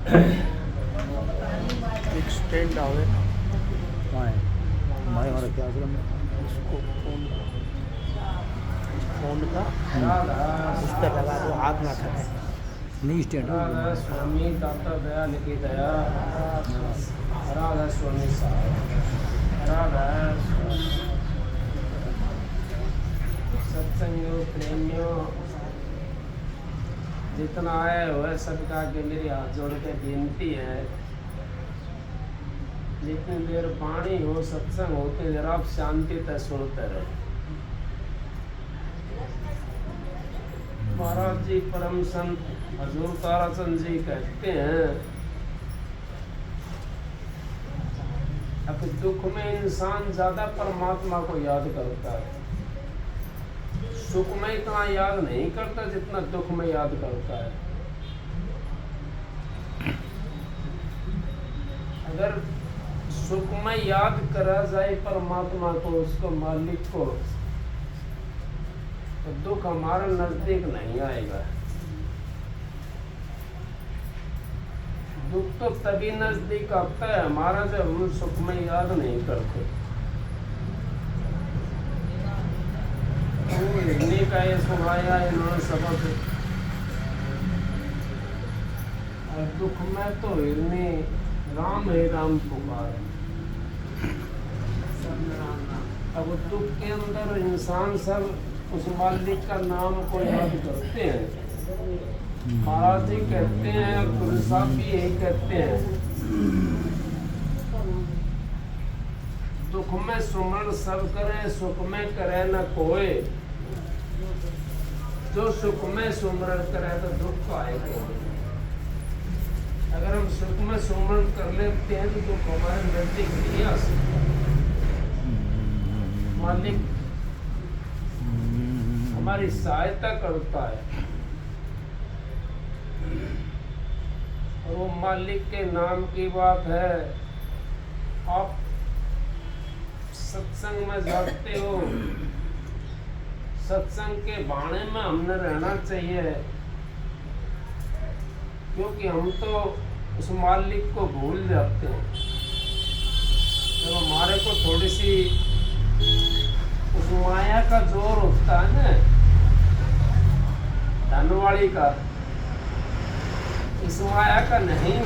एक स्टैंड आवे ना कहाँ है हमारे हमारा क्या आश्रम में उसको फोन का उस पर लगा दो, आग ना थके। नहीं स्टैंड राधा स्वामी दाता दयाल की दया। राधा स्वामी साहब राधा स्वामी। सत्संगियों प्रेमियों जितना आए हुए सबका के मेरी हाथ जोड़ के बेनती है, जितनी देर वाणी हो सत्संग होते देर आप शांति तक सुनते रहे। महाराज जी परम संत हजूर ताराचंद जी कहते हैं, अब दुख में इंसान ज्यादा परमात्मा को याद करता है, सुख में इतना याद नहीं करता जितना दुख में याद करता है। अगर सुख में याद करा जाए परमात्मा को, उसको मालिक को, तो दुख हमारे नजदीक नहीं आएगा। दुख तो तभी नजदीक आता है हमारा जब हम सुख में याद नहीं करते। हिरनी का ये सुनाया इन्होंने सबक, और दुख में तो हिरनी राम है राम पुकारे। अब दुख के अंदर इंसान सब उस मालिक का नाम को याद करते हैं। महाराज जी कहते हैं, गुरु साहब भी यही कहते हैं, दुख में सुमरण सब करे, सुख में करे न कोई। जो सुख में सुमरण करे तो दुख को आएगा। अगर हम सुख में सुमरण कर लेते हैं तो दुख हमारे नजदीक नहीं आ सकता। मालिक हमारी सहायता करता है, और वो मालिक के नाम की बात है। आप सत्संग में जाते हो, सत्संग के बाणे में हमने रहना चाहिए, क्योंकि हम तो उस मालिक को भूल जाते हैं। जब हमारे को थोड़ी सी उस माया का जोर होता है ना, धनवाड़ी का, इस माया का नहीं,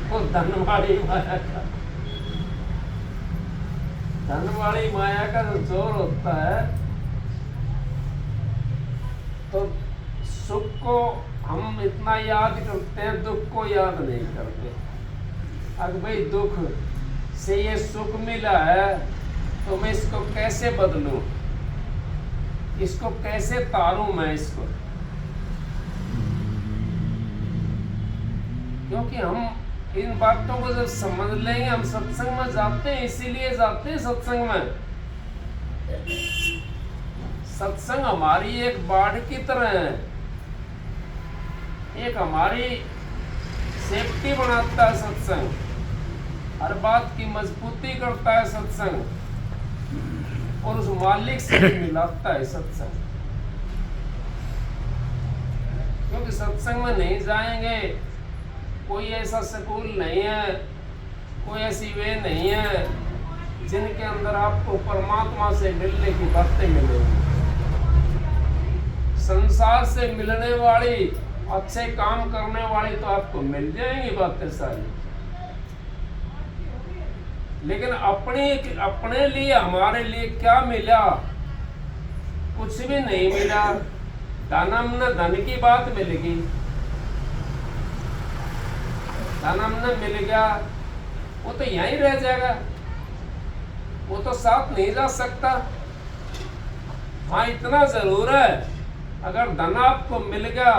वो धनवाड़ी माया का, धनवाड़ी माया का जो जोर होता है, तो सुख को हम इतना याद करते हैं, दुख को याद नहीं करते। अगर भाई दुख से ये सुख मिला है तो मैं इसको कैसे बदलूं, इसको कैसे तारूं मैं इसको, क्योंकि हम इन बातों को जब समझ लेंगे, हम सत्संग में जाते हैं, इसीलिए जाते हैं सत्संग में। सत्संग हमारी एक बाढ़ की तरह है, एक हमारी सेफ्टी बनाता है सत्संग, हर बात की मजबूती करता है सत्संग, और उस मालिक से मिलाता है सत्संग। क्योंकि सत्संग में नहीं जाएंगे, कोई ऐसा स्कूल नहीं है, कोई ऐसी वे नहीं है जिनके अंदर आपको परमात्मा से मिलने की बातें मिलेंगी। संसार से मिलने वाली, अच्छे काम करने वाली तो आपको मिल जाएंगी बातें सारी, लेकिन अपने लिए, हमारे लिए क्या मिला? कुछ भी नहीं मिला। धनम न धन की बात मिल गई, धनम न मिल गया, वो तो यहीं रह जाएगा, वो तो साथ नहीं जा सकता। हाँ, इतना जरूर है, अगर धन आपको मिल गया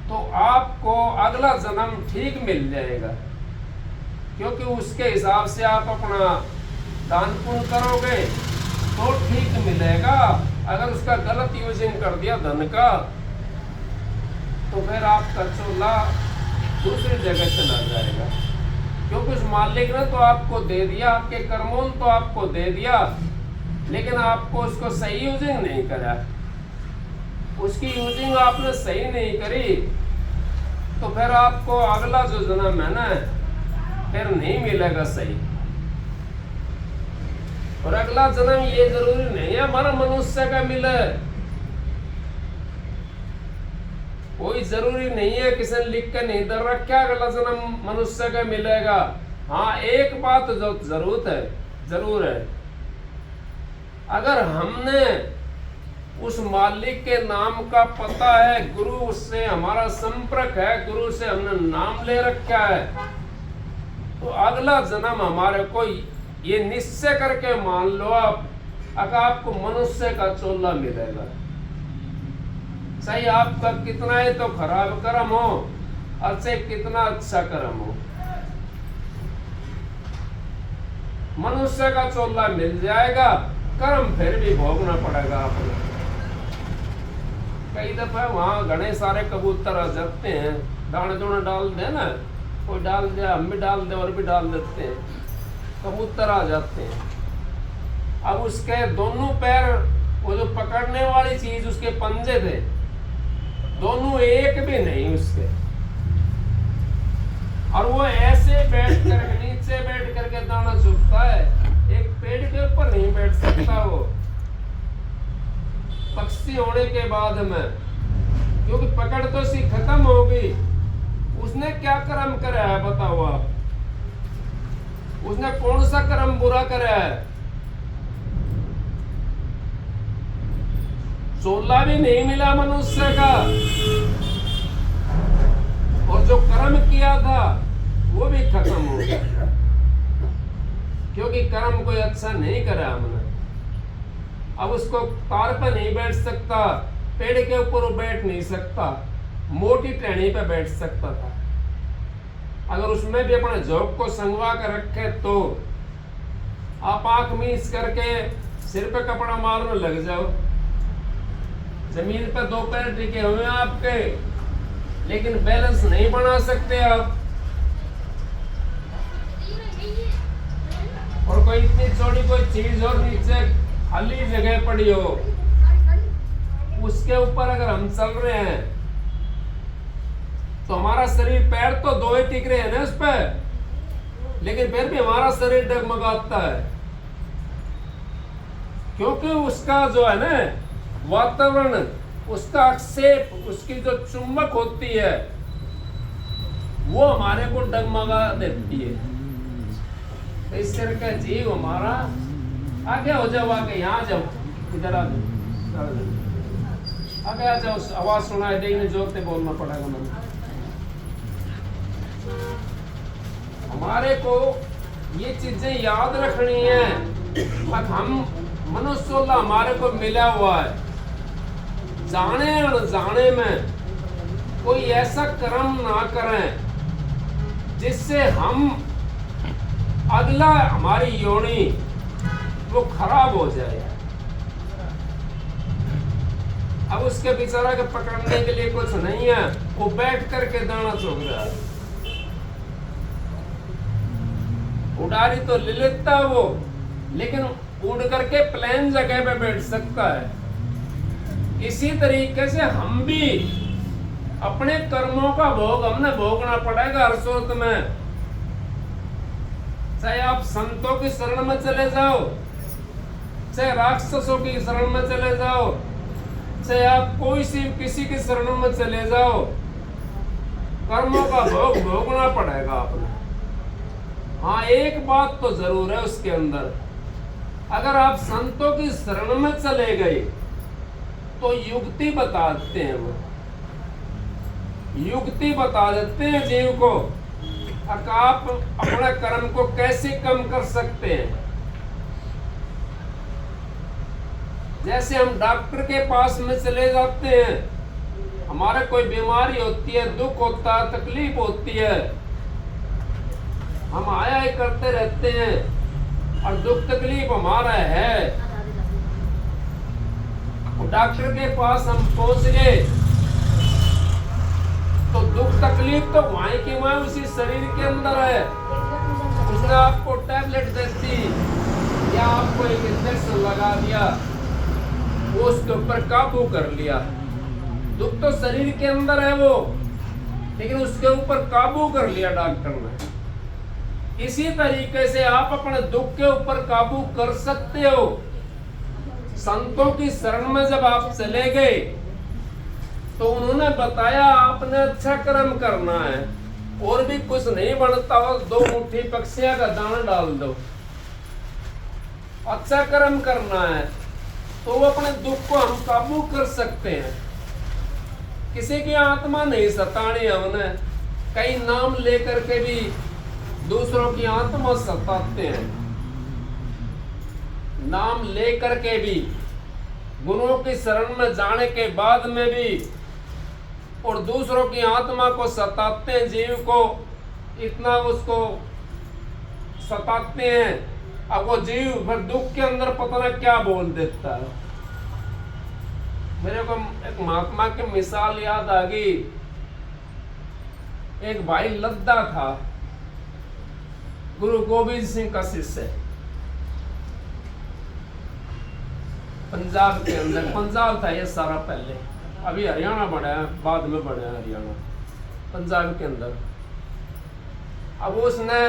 तो आपको अगला जन्म ठीक मिल जाएगा, क्योंकि उसके हिसाब से आप अपना दान पुण्य करोगे तो ठीक मिलेगा। अगर उसका गलत यूजिंग कर दिया धन का, तो फिर आपका चोला दूसरी जगह चला जाएगा, क्योंकि उस मालिक ने तो आपको दे दिया, आपके कर्मों ने तो आपको दे दिया, लेकिन आपको उसको सही यूजिंग नहीं करा। उसकी यूजिंग आपने सही नहीं करी तो फिर आपको अगला जो जन्म है ना फिर नहीं मिलेगा सही। और अगला जन्म ये जरूरी नहीं है हमारा मनुष्य का मिले, कोई जरूरी नहीं है, किसी ने लिख के नहीं दर रखा अगला जन्म मनुष्य का मिलेगा। हाँ एक बात जो जरूर है, अगर हमने उस मालिक के नाम का पता है, गुरु से हमारा संपर्क है, गुरु से हमने नाम ले रखा है, तो अगला जन्म हमारे को ये निश्चय करके मान लो आप, अगर आपको मनुष्य का चोला मिलेगा, चाहे आपका कितना ही तो खराब कर्म हो और चाहे कितना अच्छा कर्म हो, मनुष्य का चोला मिल जाएगा, कर्म फिर भी भोगना पड़ेगा आपको। कई दफा वहां घने सारे कबूतर आ जाते हैं, दाने दोने डाल दे ना, कोई डाल दे, हम भी डाल दे और भी डाल देते हैं, कबूतर आ जाते हैं। अब उसके दोनों पैर, वो जो पकड़ने वाली चीज उसके पंजे थे, दोनों एक भी नहीं उसके, और वो ऐसे बैठ कर नीचे बैठ करके दाना चुगता है, एक पेड़ के ऊपर नहीं बैठ सकता वो पक्षी होने के बाद में, क्योंकि पकड़ तो सी खत्म हो गई। उसने क्या कर्म करा है बताओ आप, उसने कौन सा कर्म बुरा करा है? चोला भी नहीं मिला मनुष्य का, और जो कर्म किया था वो भी खत्म हो गया, क्योंकि कर्म कोई अच्छा नहीं करा हमने। अब उसको तार पे नहीं बैठ सकता, पेड़ के ऊपर वो बैठ नहीं सकता, मोटी टहनी पे बैठ सकता था। अगर उसमें भी अपने झोंक को संगवा कर रखे तो आप आंख मीच करके सिर पे कपड़ा मारने लग जाओ, जमीन पर दो पैर टिके हुए आपके, लेकिन बैलेंस नहीं बना सकते आप। और कोई इतनी चौड़ी कोई चीज और नीचे खाली जगह पड़ी हो, उसके ऊपर अगर हम चल रहे हैं तो हमारा शरीर, पैर तो दो ही टिक रहे हैं ना उस पर, लेकिन फिर भी हमारा शरीर डगमगाता है, क्योंकि उसका जो है ना वातावरण, उसका आक्षेप, उसकी जो चुंबक होती है वो हमारे को डगमगा देती है। तो इस तरह का जीव हमारा आगे हो जाओ, आगे यहाँ जाओ, इधर आ जाओ, आगे आ जाओ, आवाज सुनाई देगी, जोर से बोलना पड़ेगा मैंने। हमारे को ये चीजें याद रखनी है, हम मनुष्य हमारे को मिला हुआ है, जाने अनजाने में कोई ऐसा कर्म ना करें जिससे हम अगला हमारी योनि वो खराब हो जाए। अब उसके बेचारा के पकड़ने के लिए कुछ नहीं है, वो बैठ करके दाना चुग रहा है, उड़ारी तो ले लेता है वो, लेकिन उड़ करके प्लेन जगह पे बैठ सकता है। इसी तरीके से हम भी अपने कर्मों का भोग हमने भोगना पड़ेगा हर सूरत में, चाहे आप संतों की शरण में चले जाओ, चाहे राक्षसों की शरण में चले जाओ, चाहे आप कोई सी किसी की शरण में चले जाओ, कर्मों का भोग भोगना पड़ेगा आपने। हाँ एक बात तो जरूर है उसके अंदर, अगर आप संतों की शरण में चले गए तो युक्ति बताते हैं, वो युक्ति बता देते हैं जीव को, आप अपने कर्म को कैसे कम कर सकते हैं। जैसे हम डॉक्टर के पास में चले जाते हैं, हमारे कोई बीमारी होती है, दुख होता है, तकलीफ होती है, हम आया ही करते रहते हैं और दुख तकलीफ हमारा है, डॉक्टर के पास हम पहुंच गए तो दुख तकलीफ तो वहीं की वहीं उसी शरीर के अंदर है, उसने आपको टैबलेट दे दी या आपको एक इंजेक्शन लगा दिया, वो उसके ऊपर काबू कर लिया, दुख तो शरीर के अंदर है वो, लेकिन उसके ऊपर काबू कर लिया डॉक्टर ने। इसी तरीके से आप अपने दुख के ऊपर काबू कर सकते हो। संतों की शरण में जब आप चले गए तो उन्होंने बताया आपने अच्छा कर्म करना है, और भी कुछ नहीं बनता हो, 2 मुट्ठी पक्षियों का दाना डाल दो, अच्छा कर्म करना है तो वो अपने दुख को हम काबू कर सकते हैं। किसी की आत्मा नहीं सतानी हमने, कई नाम लेकर के भी दूसरों की आत्मा सताते हैं, नाम लेकर के भी, गुरुओं की शरण में जाने के बाद में भी, और दूसरों की आत्मा को सताते हैं, जीव को इतना उसको सताते हैं। अब वो जीव फिर दुख के अंदर पता ना क्या बोल देता है। मेरे को एक महात्मा की मिसाल याद आ गई। एक भाई लद्दा था, गुरु गोविंद सिंह का शिष्य, पंजाब के अंदर, पंजाब था ये सारा पहले, अभी हरियाणा बना है, बाद में बना है हरियाणा, पंजाब के अंदर। अब उसने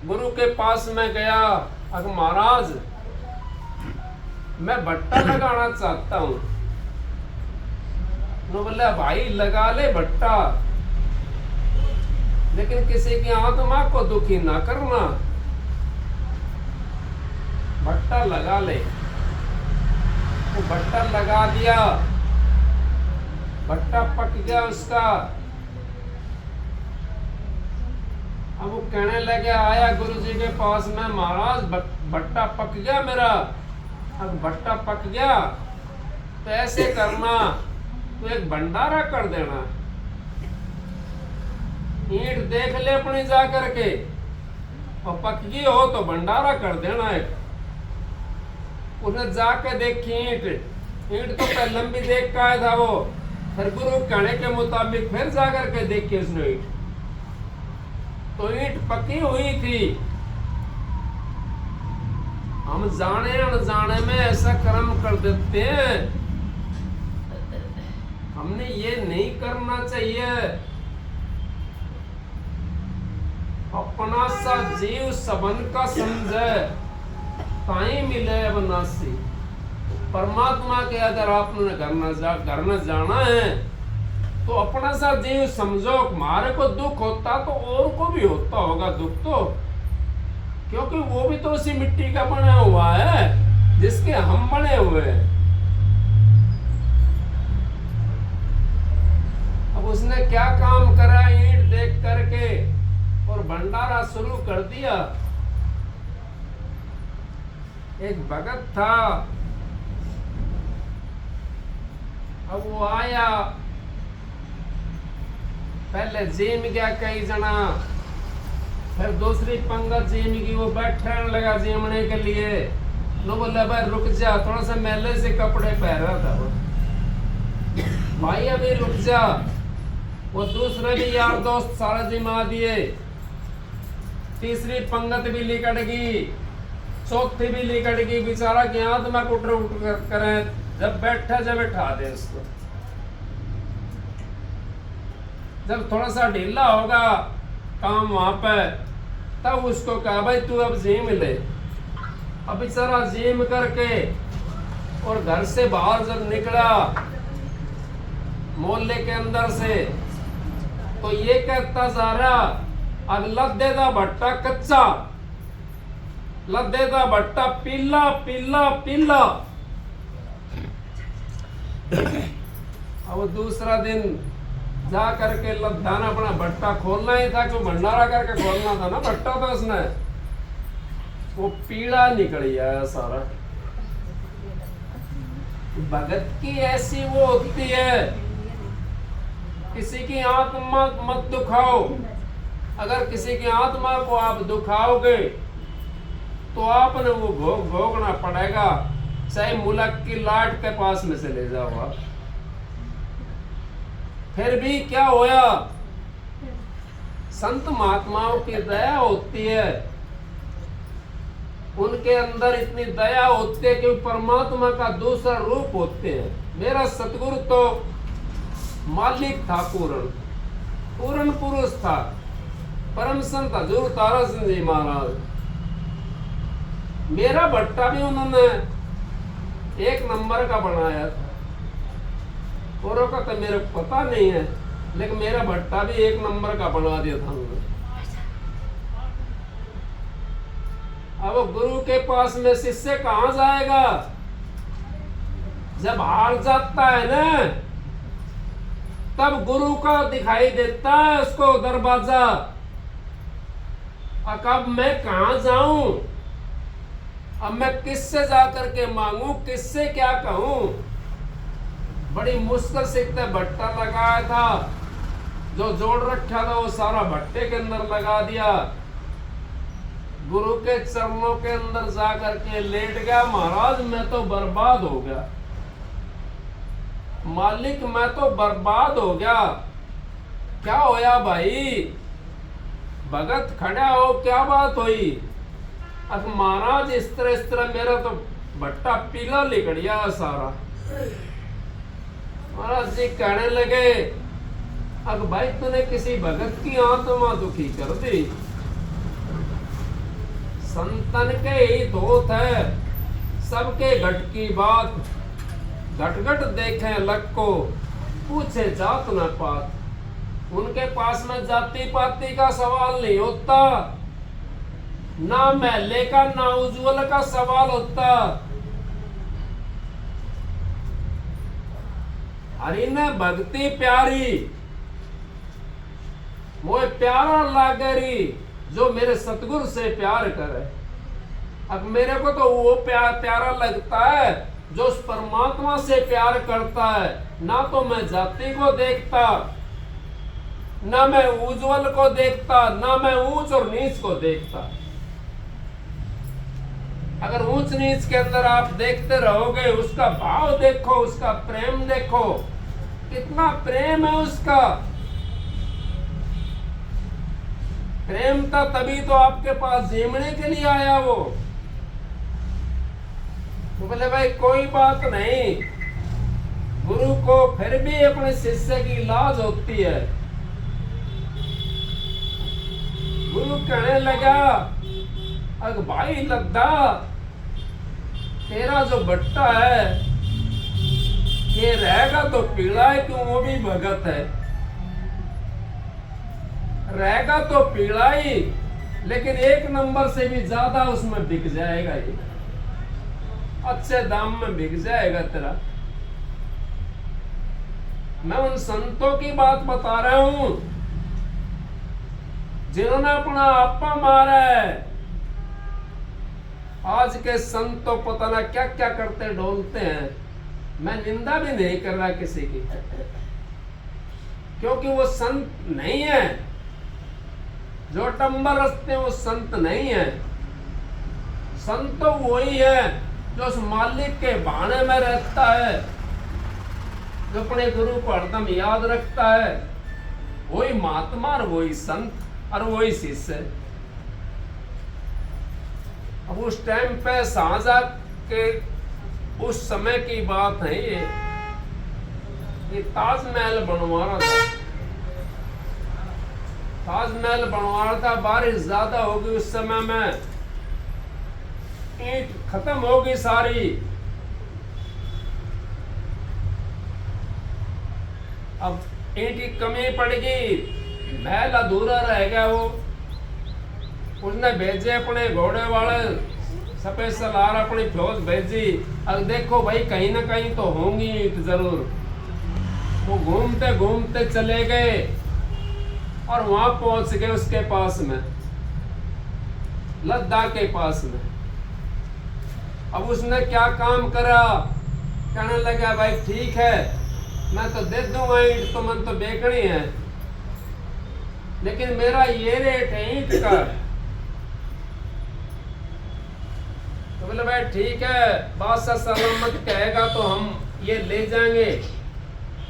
गुरु के पास में गया, अगर महाराज मैं भट्टा लगाना चाहता हूं। तो बोला भाई लगा ले भट्टा, लेकिन किसी की आत्मा को दुखी ना करना, भट्टा लगा ले। वो भट्टा लगा दिया, भट्टा पक गया उसका। अब वो कहने लगे, आया गुरु जी के पास में, महाराज भट्टा पक गया मेरा। अब भट्टा पक गया तो ऐसे करना, तो एक भंडारा कर देना, ईंट देख ले अपनी जा करके, और पक गई हो तो भंडारा कर देना एक। उन्हें जाके देखी ईंट, ईंट तो पहले लंबी देख का आया था वो, फिर गुरु कहने के मुताबिक फिर जाकर के देखी उसने ईंट, तो ईंट पकी हुई थी। हम जाने अनजाने में ऐसा कर्म कर देते हैं, हमने ये नहीं करना चाहिए। अपना सा जीव सबन का समझे ताई मिले अविनाशी। परमात्मा के अगर आपने घर में जाना है तो अपना सा जीव समझो। हमारे को दुख होता तो और को भी होता होगा दुख, तो क्योंकि वो भी तो उसी मिट्टी का बना हुआ है जिसके हम बने हुए हैं। अब उसने क्या काम करा, ईंट देख करके और भंडारा शुरू कर दिया। एक भगत था, अब वो आया, पहले जीम गया कई जना, फिर दूसरी पंगत जीम की, वो बैठने लगा जीमने के लिए। लो बोला भाई रुक जा, थोड़ा सा मैले से कपड़े पहन रहा था वो, भाई अभी रुक जा। वो दूसरे भी यार दोस्त सारा जिमा दिए, तीसरी पंगत भी लिकट गई, चौथी भी लिकट गई। बेचारा क्या तो मैं कुटर करें, जब बैठा जब बैठा दे उसको। जब थोड़ा सा ढीला होगा काम वहां पे, तब उसको कहा भाई तू अब जिम ले। अब बेचारा जिम करके और घर से बाहर जब निकला मोहल्ले के अंदर से, तो ये कहता जा रहा, अब लद्दे दा भट्टा कच्चा, लद्दे दा भट्टा पीला पीला पीला। अब दूसरा दिन जा करके लद्दा ने अपना भट्टा खोलना ही था, क्यों भंडारा करके खोलना था ना भट्टा, तो उसने वो पीला निकल आया सारा। भगत की ऐसी वो होती है, किसी की आत्मा मत दुखाओ। अगर किसी की आत्मा को आप दुखाओगे तो आपने वो भोगना पड़ेगा, चाहे मुल्क की लाट के पास में से ले जाओ आप। फिर भी क्या होया, संत महात्माओं की दया होती है, उनके अंदर इतनी दया होती है कि परमात्मा का दूसरा रूप होते हैं। मेरा सतगुरु तो मालिक था पूर्ण, पूर्ण पुरुष था, परम संत हजूर तारा सिंह जी महाराज। मेरा भट्टा भी उन्होंने एक नंबर का बनाया था, औरों का तो मेरे को पता नहीं है, लेकिन मेरा भट्टा भी एक नंबर का बना दिया था उन्होंने। अब गुरु के पास में शिष्य कहां जाएगा? जब हार जाता है ना, तब गुरु का दिखाई देता है उसको दरवाजा। अब मैं कहां जाऊं? अब मैं किससे जाकर के मांगू, किससे क्या कहूं? बड़ी मुश्किल से इतना भट्टा लगाया था, जो जोड़ रखा था वो सारा भट्टे के अंदर लगा दिया। गुरु के चरणों के अंदर जाकर के लेट गया। महाराज मैं तो बर्बाद हो गया, मालिक मैं तो बर्बाद हो गया। क्या होया भाई? भगत खड़ा हो, क्या बात हुई? अब महाराज इस तरह मेरा तो भट्टा पीला लिख गया सारा। महाराज जी कहने लगे, अब भाई तूने किसी भगत की आत्मा दुखी कर दी। संतन के ही धोत है, सबके घट की बात। घट घट देखे लक को, पूछे जात न पात। उनके पास में जाति पाति का सवाल नहीं होता, ना महले का ना उज्जवल का सवाल होता। अरे न भक्ति प्यारी, मोए प्यारा लागरी, जो मेरे सतगुरु से प्यार करे। अब मेरे को तो वो प्यारा लगता है जो उस परमात्मा से प्यार करता है। ना तो मैं जाति को देखता, ना मैं उज्जवल को देखता, ना मैं ऊंच और नीच को देखता। अगर ऊंच नीच के अंदर आप देखते रहोगे, उसका भाव देखो, उसका प्रेम देखो, कितना प्रेम है उसका। प्रेम था तभी तो आपके पास जीवने के लिए आया वो। तो बोले भाई कोई बात नहीं, गुरु को फिर भी अपने शिष्य की लाज होती है। गुरु कहने लगा, अग भाई लद्दा, तेरा जो भट्टा है ये रहेगा तो पीला है, क्यों? वो भी भगत है, रहेगा तो पीला ही, लेकिन एक नंबर से भी ज्यादा उसमें बिक जाएगा, ये अच्छे दाम में बिक जाएगा तेरा। मैं उन संतों की बात बता रहा हूं जिन्होंने अपना आपा मारा है। आज के संत तो पता ना क्या क्या करते डोलते हैं। मैं निंदा भी नहीं कर रहा किसी की, क्योंकि वो संत नहीं है। जो टंबर रखते हैं वो संत नहीं है। संत तो वही है जो उस मालिक के भाने में रहता है, जो अपने गुरु को हरदम याद रखता है। वही महात्मा और वही संत और वही शिष्य। अब उस टाइम पे साझा के उस समय की बात है ये ताजमहल बनवा रहा था। ताजमहल बनवा रहा था, बारिश ज्यादा होगी उस समय में, ईंट खत्म होगी सारी। अब ईंट की कमी पड़ेगी, महल अधूरा रह गया। वो उसने भेजे अपने घोड़े वाले सफेद सलार, अपनी फौज भेजी। अब देखो भाई कहीं ना कहीं तो होंगी ईंट जरूर। वो घूमते घूमते चले गए और वहां पहुंच गए उसके पास में, लद्दाख के पास में। अब उसने क्या काम करा, कहने लगा भाई ठीक है मैं तो दे दूंगा ईंट, तो मन तो बेचनी है, लेकिन मेरा ये रेट है ईंट का। तो बोले भाई ठीक है, बादशाह सलामत कहेगा तो हम ये ले जाएंगे।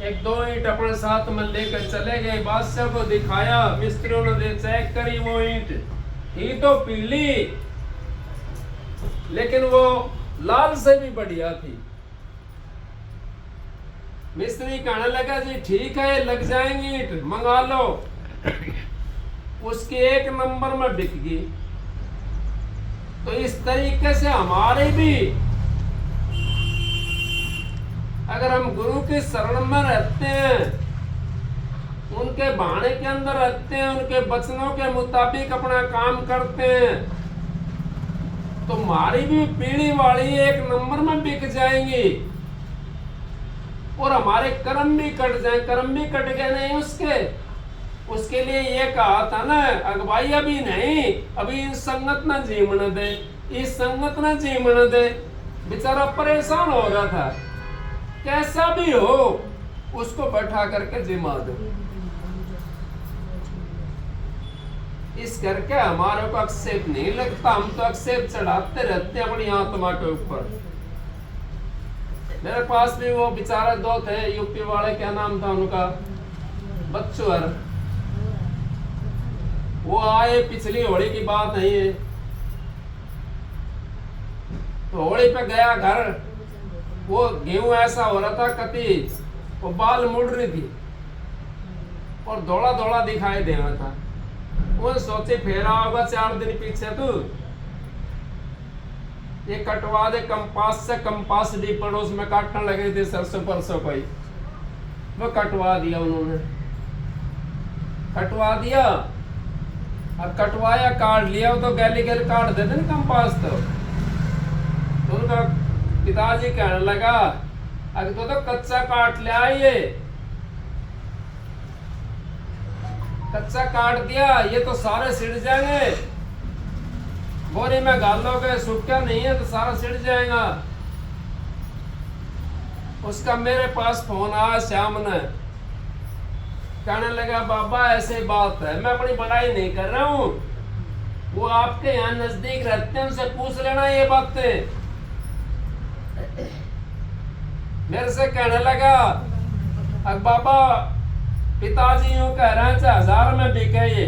एक दो ईंट अपने साथ में लेकर चले गए, बादशाह को दिखाया, मिस्त्रियों ने दे चेक करी वो ईंट, ही तो पीली लेकिन वो लाल से भी बढ़िया थी। मिस्त्री कहने लगा जी ठीक है लग जाएंगी ईंट मंगा लो। उसकी 1 नंबर में बिक गई। तो इस तरीके से हमारे भी अगर हम गुरु के शरण में रहते हैं, उनके बाणे के अंदर रहते हैं, उनके वचनों के मुताबिक अपना काम करते हैं, तो हमारी भी पीढ़ी वाली 1 नंबर में बिक जाएंगी और हमारे कर्म भी कट जाए। कर्म भी कट गए नहीं उसके लिए ये कहा था ना, अगवाई अभी नहीं, अभी इस संगत न जीवन दे, इस संगत न जीवन दे। बेचारा परेशान हो रहा था, कैसा भी हो उसको बैठा करके जिमा दो। इस करके हमारे को आक्षेप नहीं लगता, हम तो आक्षेप चढ़ाते रहते हैं अपनी आत्मा के ऊपर। मेरे पास भी वो बेचारा 2 थे यूपी वाले, क्या नाम था उनका, बच्चुअर। वो आए, पिछली होली की बात नहीं है, तो होली पे गया घर, वो गेहूं ऐसा हो रहा था कति, वो बाल मुड़ रही थी और धोला धोला दिखाई दे रहा था। वो सोचे फेरा होगा 4 दिन पीछे, तू ये कटवा दे कंपास से, कंपास डी पड़ोस में काटने लगे थे सरसों परसों कोई, वो कटवा दिया उन्होंने, कटवा दिया। अब कटवाया, काट लिया, वो तो गैली गैल काट देते ना कंपास। तो उनका पिताजी कहने लगा अगर तो कच्चा काट ले आइए, कच्चा काट दिया, ये तो सारे सिड़ जाएंगे, बोरी में गालोगे, सूखा नहीं है तो सारा सिड़ जाएगा। उसका मेरे पास फोन आया श्याम ने, कहने लगा बाबा ऐसे बात है, मैं अपनी बड़ाई नहीं कर रहा हूँ, वो आपके यहाँ नजदीक रहते हैं, उनसे पूछ लेना ये बातें। मेरे से कहने लगा अब बाबा पिताजी यूं कह रहे हैं 1000 में बिके ये,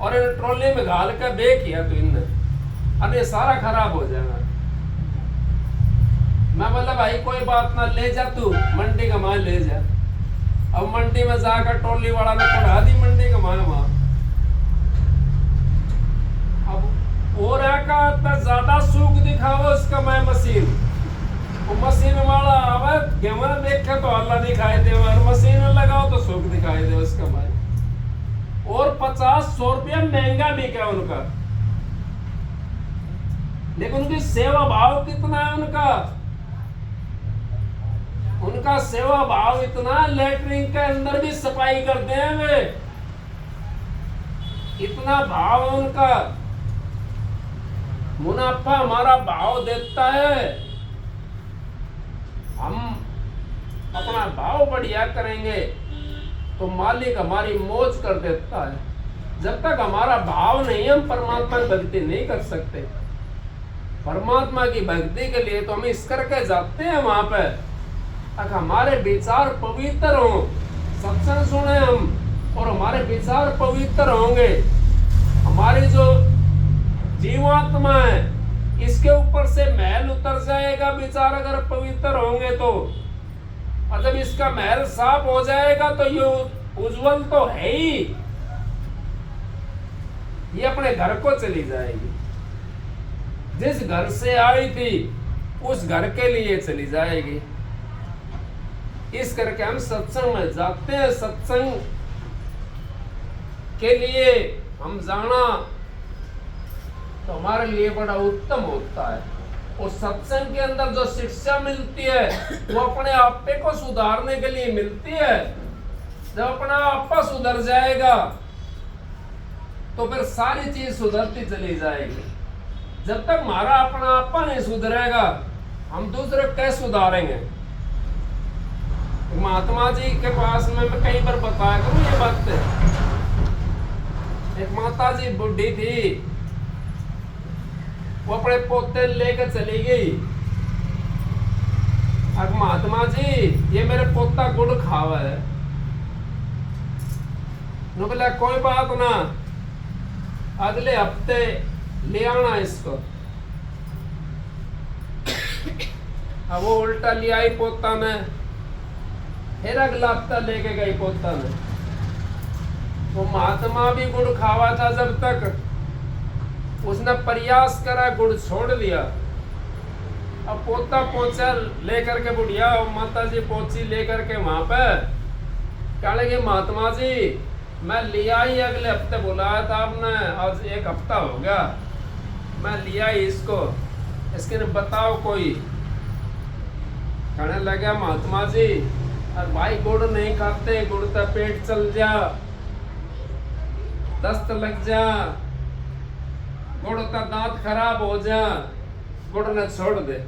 और इन ट्रॉली में घाल कर बे किया तो इनने, अब ये सारा खराब हो जाएगा। मैं बोला भाई कोई बात ना, ले जा तू मंडी का माल ले जा। अब मंडी में जाकर ट्रॉली वाला ने पढ़ा दी मंडी का माल वहां। अब और का ज्यादा सूख दिखाओ उसका मैं मशीन, वो मशीन वाला आवे गेमर देख के तो अल्लाह दिखाई दे, और मशीन लगाओ तो सूख दिखाई दे उसका भाई। और 50-100 रुपया महंगा बिका उनका, लेकिन उनकी सेवा भाव कितना है उनका सेवा भाव इतना, लेटरिन के अंदर भी सफाई करते हैं वे, इतना भाव है उनका। मुनाफा हमारा भाव देता है, हम अपना भाव बढ़िया करेंगे तो मालिक हमारी मौज कर देता है। जब तक हमारा भाव नहीं, हम परमात्मा की भक्ति नहीं कर सकते। परमात्मा की भक्ति के लिए तो हम इस करके जाते हैं वहां पे, अगर हमारे विचार पवित्र हों, सत्संग सुने हम और हमारे विचार पवित्र होंगे, हमारी जो जीवात्मा है इसके ऊपर से मैल उतर जाएगा। विचार अगर पवित्र होंगे तो, और जब इसका मैल साफ हो जाएगा तो ये उज्जवल तो है ही, ये अपने घर को चली जाएगी। जिस घर से आई थी उस घर के लिए चली जाएगी। इस करके हम सत्संग में जाते हैं, सत्संग के लिए हम जाना तो हमारे लिए बड़ा उत्तम होता है। और सत्संग के अंदर जो शिक्षा मिलती है वो अपने आपे को सुधारने के लिए मिलती है। जब अपना आपा सुधर जाएगा तो फिर सारी चीज सुधरती चली जाएगी। जब तक हमारा अपना आपा नहीं सुधरेगा, हम दूसरे कैसे सुधारेंगे। महात्मा जी के पास में मैं कई बार बताया करूं ये बात। एक माता जी बुढ़ी थी, वो अपने पोते लेकर चली गई। अब महात्मा जी ये मेरे पोता गुड़ खावा है। बोला कोई बात ना, अगले हफ्ते ले आना इसको। अब वो उल्टा ले आई पोता में, फिर अगला हफ्ता लेके गई पोता ने। वो महात्मा भी गुड़ खावा था जब तक, उसने प्रयास करा गुड़ छोड़ दिया। अब पोता पहुंचा लेकर के बुढ़िया और माता जी पहुंची लेकर के वहां पे, कह लगे महात्मा जी मैं लिया ही अगले हफ्ते बुलाया था आपने, आज 1 हफ्ता हो गया मैं लिया ही इसको, इसके ने बताओ कोई। कहने लगा महात्मा जी और भाई गुड़ नहीं खाते, गुड़ तो पेट चल जा, दस्त लग जा, गुड़ का दांत खराब हो जा, गुड़ ने छोड़ दे।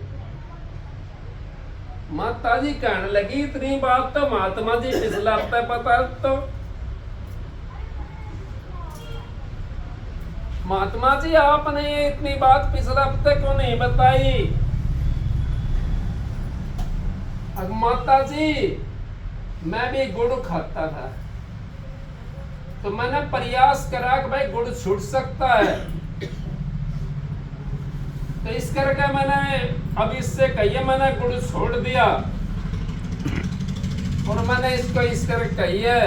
माता जी कहने लगी इतनी बात तो महात्मा जी पिछला हफ्ता पता तो। महात्मा जी आपने ये इतनी बात पिछला हफ्ते क्यों नहीं बताई? अब माता जी मैं भी गुड़ खाता था, तो मैंने प्रयास करा कि भाई गुड़ छूट सकता है, तो इस करके मैंने अब इससे कहिए मैंने गुड़ छोड़ दिया, और मैंने इसको इस करके कहिए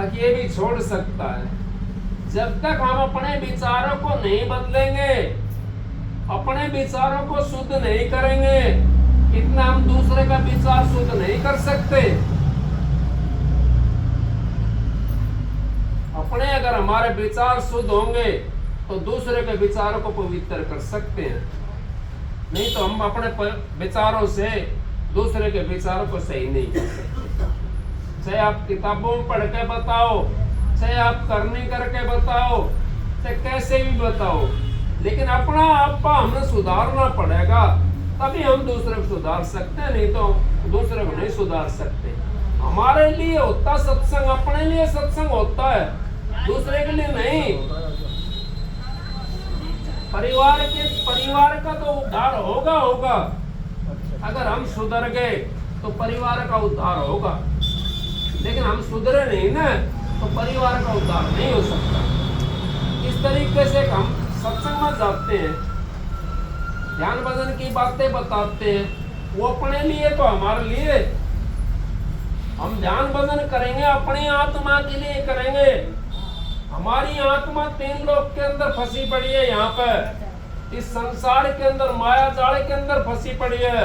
कि ये भी छोड़ सकता है। जब तक हम अपने विचारों को नहीं बदलेंगे, अपने विचारों को शुद्ध नहीं करेंगे, इतना हम दूसरे का विचार शुद्ध नहीं कर सकते। अपने अगर हमारे विचार शुद्ध होंगे तो दूसरे के विचारों को पवित्र कर सकते हैं, नहीं तो हम अपने विचारों से दूसरे के विचारों को सही नहीं कर सकते। चाहे आप किताबों में पढ़ के बताओ, चाहे आप करने करके बताओ, चाहे कैसे भी बताओ, लेकिन अपना आपा हमें सुधारना पड़ेगा, तभी हम दूसरे को सुधार सकते हैं, नहीं तो दूसरे को नहीं सुधार सकते। हमारे लिए होता सत्संग, अपने लिए सत्संग होता है, दूसरे के लिए नहीं। परिवार का तो उद्धार होगा अगर हम सुधर गए तो परिवार का उद्धार होगा, लेकिन हम सुधरे नहीं ना तो परिवार का उद्धार नहीं हो सकता। इस तरीके से हम सत्संग में जाते हैं, ध्यान भजन की बातें बताते हैं, वो अपने लिए तो हमारे लिए। हम ध्यान भजन करेंगे अपनी आत्मा के लिए करेंगे। हमारी आत्मा 3 लोक के अंदर फंसी पड़ी है, यहाँ पर इस संसार के अंदर माया जाल के अंदर फंसी पड़ी है,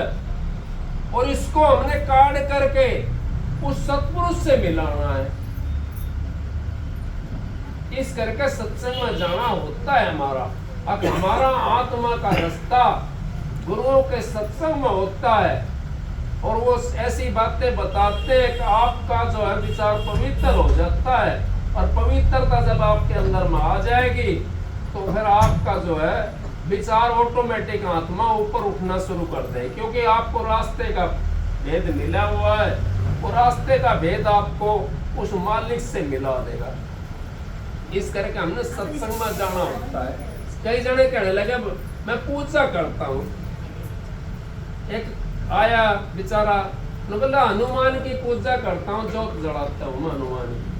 और इसको हमने काट करके उस सत्पुरुष से मिलाना है। इस करके सत्संग में जाना होता है हमारा। अब हमारा आत्मा का रास्ता गुरुओं के सत्संग में होता है, और वो ऐसी बातें बताते हैं कि आपका जो है विचार पवित्र हो जाता है, और पवित्रता जब आपके अंदर में आ जाएगी तो फिर आपका जो है विचार ऑटोमेटिक आत्मा ऊपर उठना शुरू कर दे, क्योंकि आपको रास्ते का भेद मिला हुआ है, वो रास्ते का भेद आपको उस मालिक से मिला देगा। इस करके हमने सत्संग में जाना होता है। कई जने कहने लगे मैं पूजा करता हूँ, एक आया बेचारा बोला हनुमान की पूजा करता हूँ, जोत जलाता हूँ हनुमान की।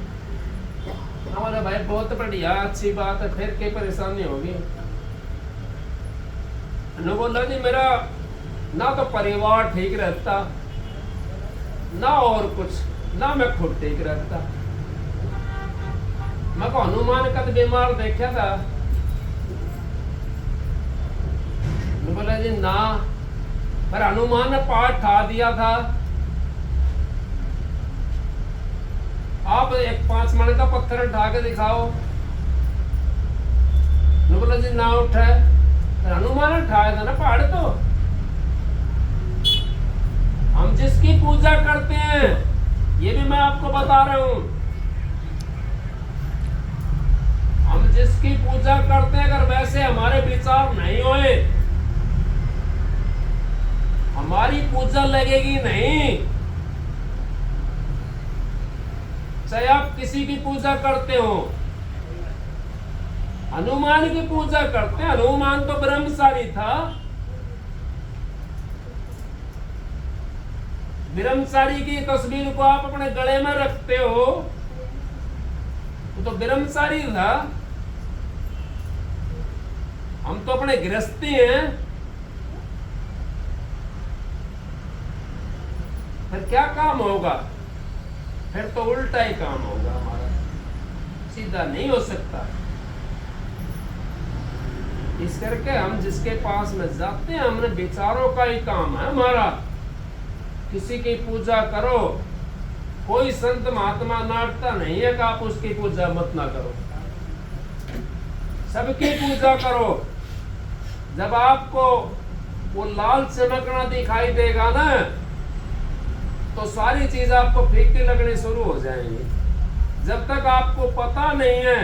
हमारे भाई बहुत बढ़िया अच्छी बात है, फिर क्या परेशानी होगी? न बोला जी मेरा ना तो परिवार ठीक रहता, ना और कुछ, ना मैं खुद ठीक रहता। मैं को हनुमान का तो बीमार देखा था। न बोला जी ना, पर हनुमान ने पाठ ठा दिया था। आप एक 5 मन का पत्थर उठा के दिखाओ। बोला जी ना उठा है, हनुमान ने उठाया था ना पहाड़। तो हम जिसकी पूजा करते हैं, ये भी मैं आपको बता रहा हूं, हम जिसकी पूजा करते हैं अगर वैसे हमारे विचार नहीं होए, हमारी पूजा लगेगी नहीं। चाहे आप किसी की पूजा करते हो, हनुमान की पूजा करते हैं, हनुमान तो ब्रह्मचारी था। ब्रह्मचारी की तस्वीर को आप अपने गले में रखते हो, वो तो ब्रह्मचारी था। हम तो अपने गृहस्थी हैं, फिर क्या काम होगा? फिर तो उल्टा ही काम होगा हमारा, सीधा नहीं हो सकता। इस करके हम जिसके पास में जाते हैं, हमने विचारों का ही काम है हमारा। किसी की पूजा करो, कोई संत महात्मा नाटता नहीं है कि आप उसकी पूजा मत ना करो, सबकी पूजा करो। जब आपको वो लाल चमकना दिखाई देगा ना, तो सारी चीज आपको फीकी लगनी शुरू हो जाएंगी। जब तक आपको पता नहीं है,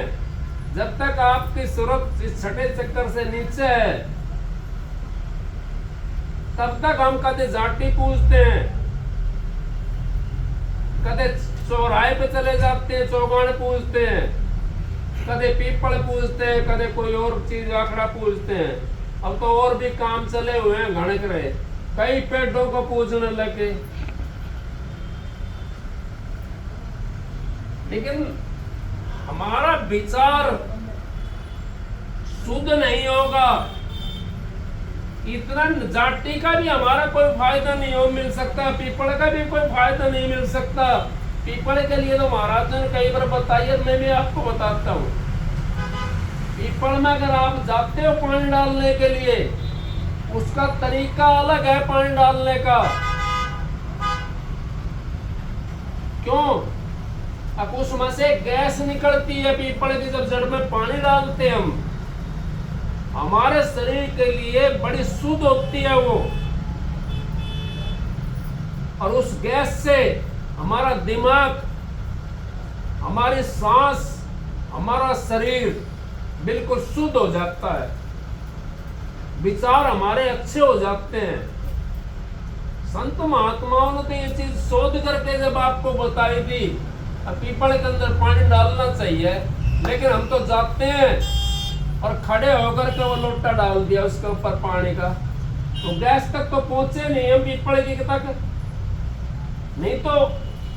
जब तक आपकी सूरत इस छठे चक्कर से नीचे है, तब तक हम कदे जाटी पूजते हैं, कदे चौराहे पे चले जाते हैं, चौगान पूजते हैं, कदे पीपल पूजते हैं, कदे कोई और चीज आखड़ा पूजते हैं। अब तो और भी काम चले हुए हैं घणक रहे, कई पेड़ों को पूजने लगे। लेकिन हमारा विचार शुद्ध नहीं होगा, इतना जाति का भी हमारा कोई फायदा नहीं हो मिल सकता, पीपल का भी कोई फायदा नहीं मिल सकता। पीपल के लिए तो महाराज ने कई बार बताइए, मैं भी आपको बताता हूँ। पीपल में अगर आप जाते हो पानी डालने के लिए, उसका तरीका अलग है पानी डालने का। क्यों? अब उसमें से गैस निकलती है पीपल की, जब जड़ में पानी डालते हम, हमारे शरीर के लिए बड़ी शुद्ध होती है वो। और उस गैस से हमारा दिमाग, हमारी सांस, हमारा शरीर बिल्कुल शुद्ध हो जाता है, विचार हमारे अच्छे हो जाते हैं। संत महात्माओं ने तो ये चीज शोध करके जब आपको बताई थी, अब पीपल के अंदर पानी डालना चाहिए, लेकिन हम तो जाते हैं और खड़े होकर के वो लोटा डाल दिया उसके ऊपर पानी का, तो गैस तक तो पहुंचे नहीं हम पीपल की तक। नहीं तो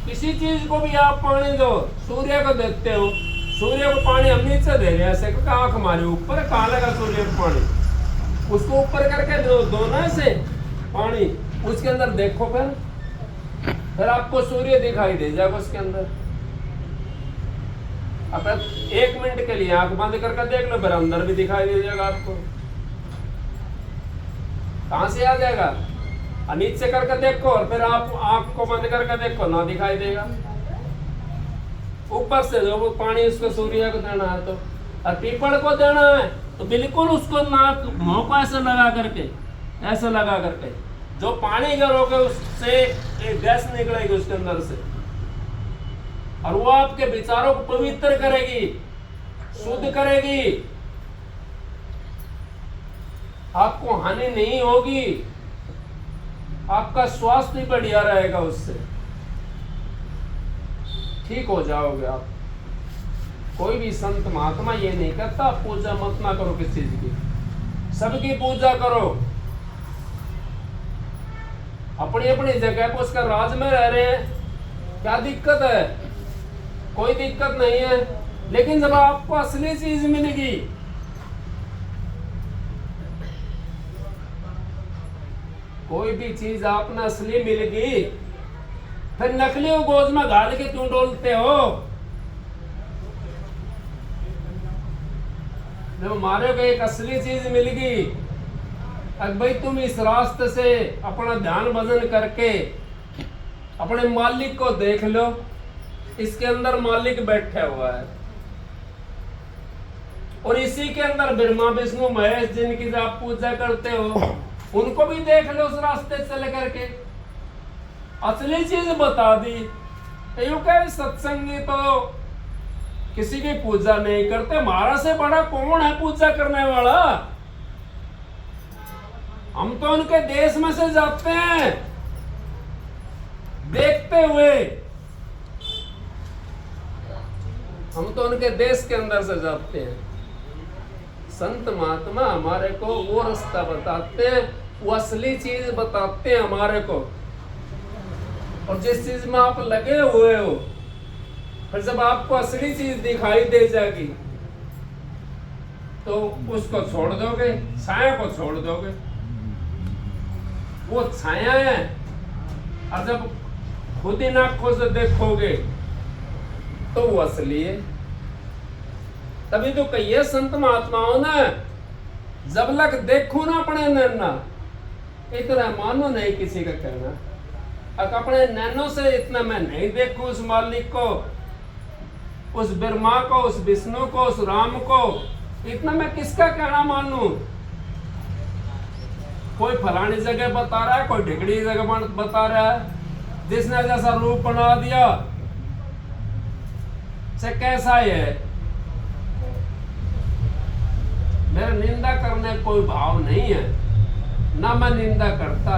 किसी चीज को भी आप पानी दो, सूर्य को देते हो, सूर्य को पानी हम नीचे दे रहे हैं ऐसे, आंख हमारे ऊपर, कहाँ लगा सूर्य को पानी? उसको ऊपर करके दो ना से पानी, उसके अंदर देखो, फिर आपको सूर्य दिखाई दे जाएगा उसके अंदर। अब 1 मिनट के लिए आंख बंद करके देख लो, फिर अंदर भी दिखाई दे जाएगा आपको। कहां से आ जाएगा? नीचे करके देखो और फिर आप आंख को बंद करके देखो, ना दिखाई देगा। ऊपर से जो वो पानी उसको सूर्य को देना है, तो और पीपल को देना है तो बिल्कुल उसको नाक मुंह को ऐसे लगा करके, ऐसे लगा करके जो पानी गिरोगे उससे एक गैस निकलेगी उसके अंदर से, और वो आपके विचारों को पवित्र करेगी, शुद्ध करेगी, आपको हानि नहीं होगी, आपका स्वास्थ्य भी बढ़िया रहेगा, उससे ठीक हो जाओगे आप। कोई भी संत महात्मा ये नहीं कहता पूजा मत ना करो किसी चीज की, सबकी पूजा करो। अपनी अपनी जगह पर उसका राज में रह रहे हैं, क्या दिक्कत है? कोई दिक्कत नहीं है। लेकिन जब आपको असली चीज मिलेगी, कोई भी चीज आपने असली मिलेगी, फिर नकली गोद में घाल के क्यों डोलते हो? जब हमारे को एक असली चीज मिल गई, अब भाई तुम इस रास्ते से अपना ध्यान भजन करके अपने मालिक को देख लो, इसके अंदर मालिक बैठा हुआ है, और इसी के अंदर ब्रह्मा विष्णु महेश जिनकी आप पूजा करते हो, उनको भी देख लो उस रास्ते चले करके। असली चीज बता दी। यूं कहे सत्संगी तो किसी की पूजा नहीं करते, हमारा से बड़ा कौन है पूजा करने वाला? हम तो उनके देश में से जाते हैं देखते हुए, हम तो उनके देश के अंदर से जाते हैं। संत महात्मा हमारे को वो रास्ता बताते हैं, वो असली चीज बताते हैं हमारे को। और जिस चीज में आप लगे हुए हो, फिर जब आपको असली चीज दिखाई दे जाएगी तो उसको छोड़ दोगे, छाया को छोड़ दोगे। वो छाया है, और जब खुद इन आंखों से देखोगे तो वो असली है। तभी तो कहिए संत महात्माओं ने, जब लग देखो ना अपने नैना, इतना मानो नहीं किसी का कहना। अब अपने नैनों से इतना मैं नहीं देखूं उस मालिक को, उस ब्रह्मा को, उस विष्णु को, उस राम को, इतना मैं किसका कहना मानूं? कोई फलानी जगह बता रहा है, कोई ढिकड़ी जगह बता रहा है, जिसने जैसा रूप बना दिया से कैसा है। मेरा निंदा करने कोई भाव नहीं है, ना मैं निंदा करता,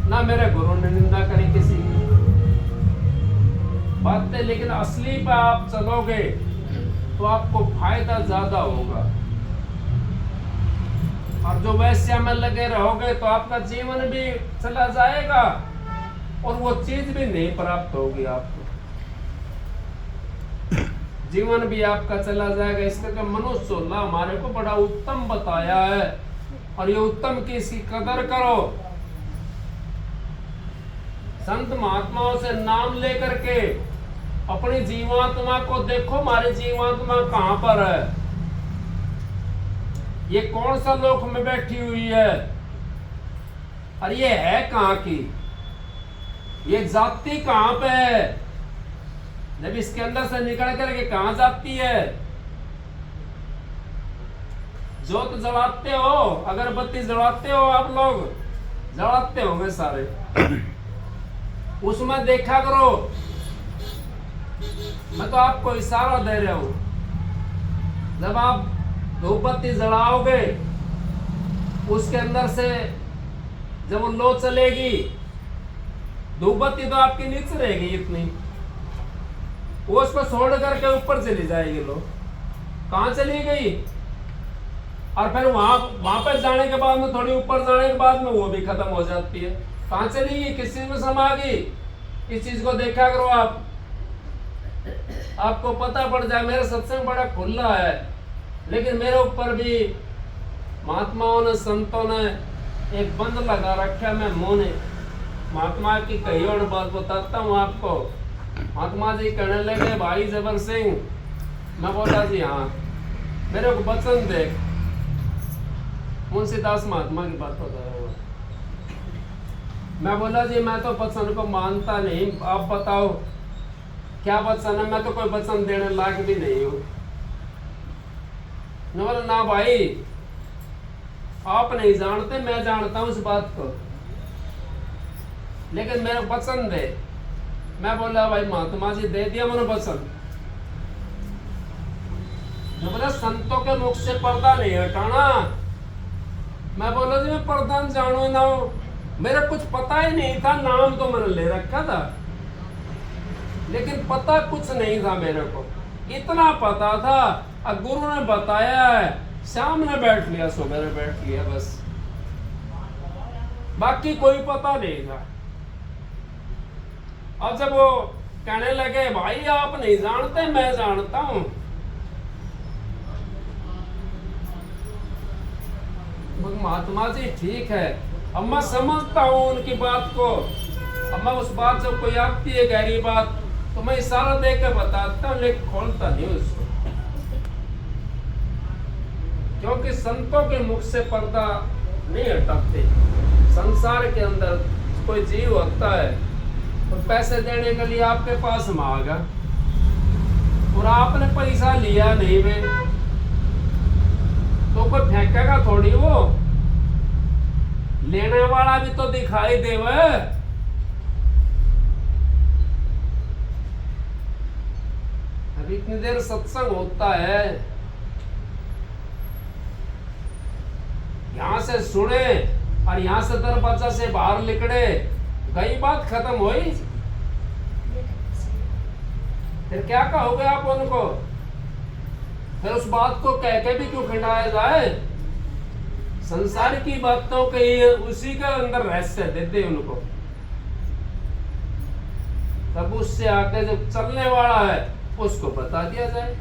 ना मेरे गुरु ने निंदा करी किसी की बातें। लेकिन असली पे आप चलोगे तो आपको फायदा ज्यादा होगा, और जो वैश्या में लगे रहोगे तो आपका जीवन भी चला जाएगा और वो चीज भी नहीं प्राप्त होगी आपको, जीवन भी आपका चला जाएगा। इसका मनुष्य सोलह हमारे को बड़ा उत्तम बताया है, और ये उत्तम की इसकी कदर करो। संत महात्माओं से नाम लेकर के अपनी जीवात्मा को देखो, हमारी जीवात्मा कहां पर है, ये कौन सा लोक में बैठी हुई है, और ये है कहां की, ये जाति कहां पे है, जब इसके अंदर से निकल करके कहां जाती है। जोत जलाते हो, अगरबत्ती जलाते हो, आप लोग जलाते होंगे सारे, उसमें देखा करो। मैं तो आपको इशारा दे रहा हूं, जब आप धूपबत्ती जलाओगे उसके अंदर से जब वो लो चलेगी, धूपबत्ती तो आपकी नीचे रहेगी इतनी, वो उसको छोड़ करके ऊपर चली जाएगी, लो कहां चली गई, और फिर वहां पर जाने के बाद में, थोड़ी ऊपर जाने के बाद में वो भी खत्म हो जाती है। कहां चली गई, किस चीज में समा गई, इस चीज को देखा करो आप, आपको पता पड़ जाए। मेरा सत्संग बड़ा खुला है, लेकिन मेरे ऊपर भी महात्माओं ने, संतों ने एक बंद लगा रखा। मैं मुंह ने महात्मा की कही और बात बताता हूँ आपको। महात्मा जी कहने लगे, भाई जबर सिंह, मैं बोला जी हाँ, मेरे को वचन देख। मुंशीदास महात्मा की बात बता रहा हूँ। मैं बोला जी मैं तो वचन को मानता नहीं, आप बताओ क्या वचन है, मैं तो कोई वचन देने लायक भी नहीं हूँ। बोला ना भाई, आप नहीं जानते, मैं जानता हूँ इस बात को, लेकिन मेरा वचन दे। मैं बोला भाई महात्मा जी दे दिया मैंने वचन। मैं बोला संतों के मुख से पर्दा नहीं हटाना। मैं बोला जी मैं पर्दा जानू ना हो, मेरा कुछ पता ही नहीं था, नाम तो मैंने ले रखा था लेकिन पता कुछ नहीं था मेरे को। इतना पता था, अब गुरु ने बताया है, सामने बैठ लिया, सुबह बैठ लिया, बस बाकी कोई पता नहीं था। अब जब वो कहने लगे भाई आप नहीं जानते, मैं जानता हूं, महात्मा जी ठीक है, अब मैं समझता हूं उनकी बात को। अब मैं उस बात जब कोई आती है गहरी बात तो मैं इशारा देकर बताता हूं, लेकिन खोलता नहीं उसको, क्योंकि संतों के मुख से पर्दा नहीं हटाते। संसार के अंदर कोई जीव होता है और पैसे देने के लिए आपके पास मांगा और आपने पैसा लिया नहीं में, तो कोई फेंकेगा थोड़ी, वो लेने वाला भी तो दिखाई देवे। अभी इतनी देर सत्संग होता है, यहां से सुने और यहां से दरवाजा से बाहर निकले, गई बात खत्म हुई। फिर क्या कहोगे आप उनको? फिर उस बात को कह के भी क्यों खिंडाया जाए? संसार की बातों के उसी का अंदर रहस्य देते उनको, तब उससे आगे जो चलने वाला है उसको बता दिया जाए।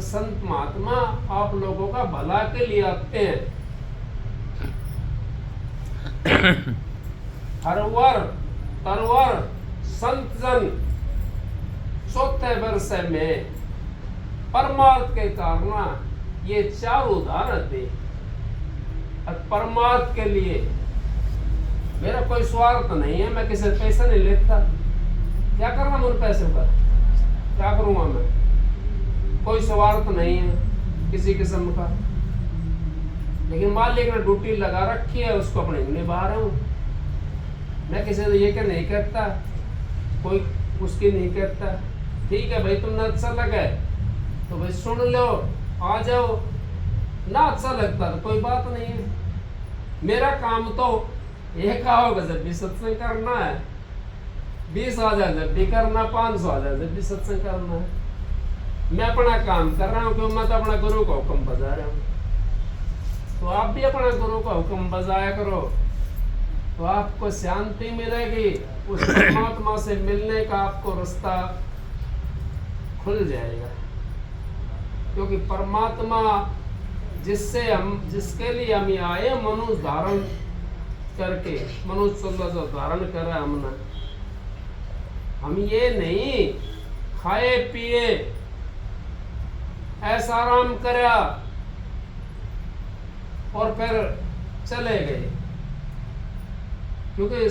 संत महात्मा आप लोगों का भला के लिए आते हैं। हरवर तरवर संत जन चौथे वर्ष में परमार्थ के कारण ये चार उदाहरण दे। परमार्थ के लिए मेरा कोई स्वार्थ नहीं है, मैं किसी से पैसा नहीं लेता। क्या करना उन पैसों का, क्या करूंगा मैं? कोई स्वार्थ नहीं है किसी किस्म का, लेकिन मालिक ने ड्यूटी लगा रखी है, उसको अपने निभा रहा हूं। मैं किसी से ये क्या नहीं कहता, कोई उसकी नहीं कहता। ठीक है भाई, तुमने अच्छा लगे तो भाई सुन लो, आ जाओ। ना अच्छा लगता तो कोई बात नहीं है। मेरा काम तो एक होगा जब भी सत्संग करना है, 20,000 जब भी करना, 500,000 जब भी सत्संग करना है। मैं अपना काम कर रहा हूँ क्योंकि मैं तो अपना गुरु का हुक्म बजा रहा हूँ। तो आप भी अपना गुरु का हुक्म बजाया करो, तो आपको शांति मिलेगी। उस परमात्मा से मिलने का आपको रास्ता खुल जाएगा, क्योंकि परमात्मा जिसके लिए हम आए, मनुष्य धारण करके, मनुष्य जो धारण करा हमने। हम ये नहीं खाए पिए ऐसा आराम करा और फिर चले गए, क्योंकि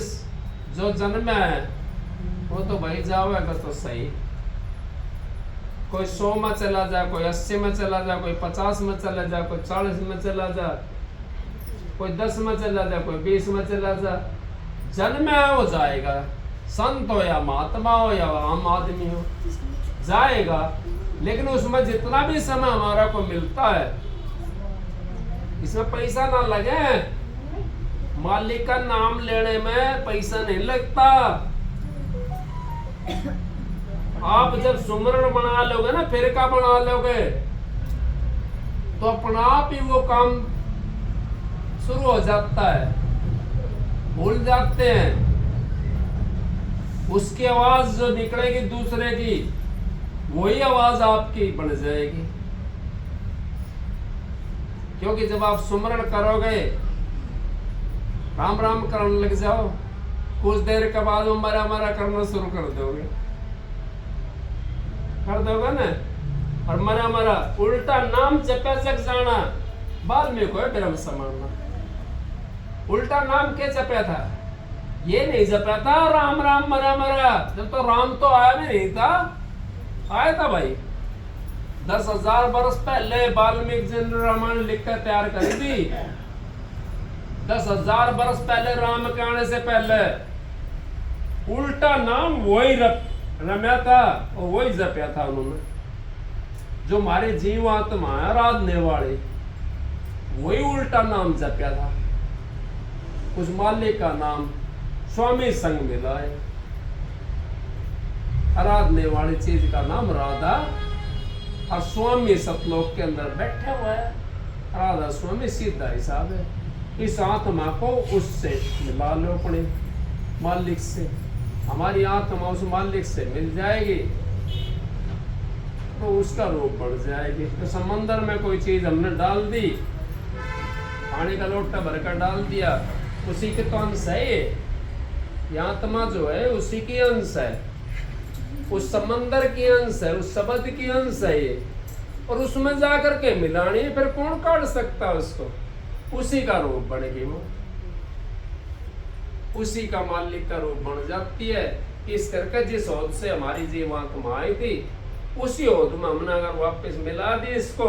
जो जन्म है वो तो भाई जाओगा तो सही। कोई 100 में चला जाए, कोई 80 में चला जाए, कोई 50 में चला जाए, कोई 40 में चला जाए, कोई 10 में चला जाए, कोई 20 में चला जाए। जन्म हो जाएगा, संत हो या महात्मा हो या आम आदमी हो, जाएगा। लेकिन उसमें जितना भी समय हमारा को मिलता है, इसमें पैसा ना लगे। मालिक का नाम लेने में पैसा नहीं लगता। आप जब सुमरण बना लोगे ना, फिर का बना लोगे, तो अपना आप ही वो काम शुरू हो जाता है। भूल जाते हैं उसकी आवाज जो निकलेगी दूसरे की, वही आवाज आपकी बन जाएगी। क्योंकि जब आप सुमरण करोगे, राम राम करने लग जाओ, कुछ देर के बाद मरा मरा करना शुरू कर दोगे ना। और मरा मरा उल्टा नाम जपे जग जाना, बाद में कोई ब्रह्म समाना। उल्टा नाम के जपया था, ये नहीं जपया था राम राम मरा मरा। जब तो राम तो आया भी नहीं था, आया था भाई 10,000 वर्ष पहले वाल्मीकि जी ने रामायण लिखकर तैयार करी थी। 10,000 वर्ष पहले राम के आने से पहले उल्टा नाम वही रम्या था और वही जपया था उन्होंने। जो हमारे जीवात्मा है आराधने वाले, वही उल्टा नाम जपया था। उस मालिक का नाम स्वामी संग मिला है। आराधने वाली चीज का नाम राधा, और स्वामी सतलोक के अंदर बैठे हुए है। राधा स्वामी सीधा हिसाब है। इस आत्मा को उससे मिला लो, अपने मालिक से। हमारी आत्मा उस मालिक से मिल जाएगी तो उसका रूप बढ़ जाएगी। तो समंदर में कोई चीज हमने डाल दी, पानी का लोटा भरकर डाल दिया, उसी के तो अंश है ये आत्मा जो है, उसी की अंश है, उस समंदर की अंश है, उस शब्द की अंश है ये। और उसमें जाकर के मिलानी, फिर कौन काट सकता है उसको? उसी का रूप बनेगी वो, उसी का मालिक का रूप बन जाती है। इस करके जिस ओद से हमारी जीवात्मा आई थी, उसी ओद में हमने अगर वापस मिला दी इसको,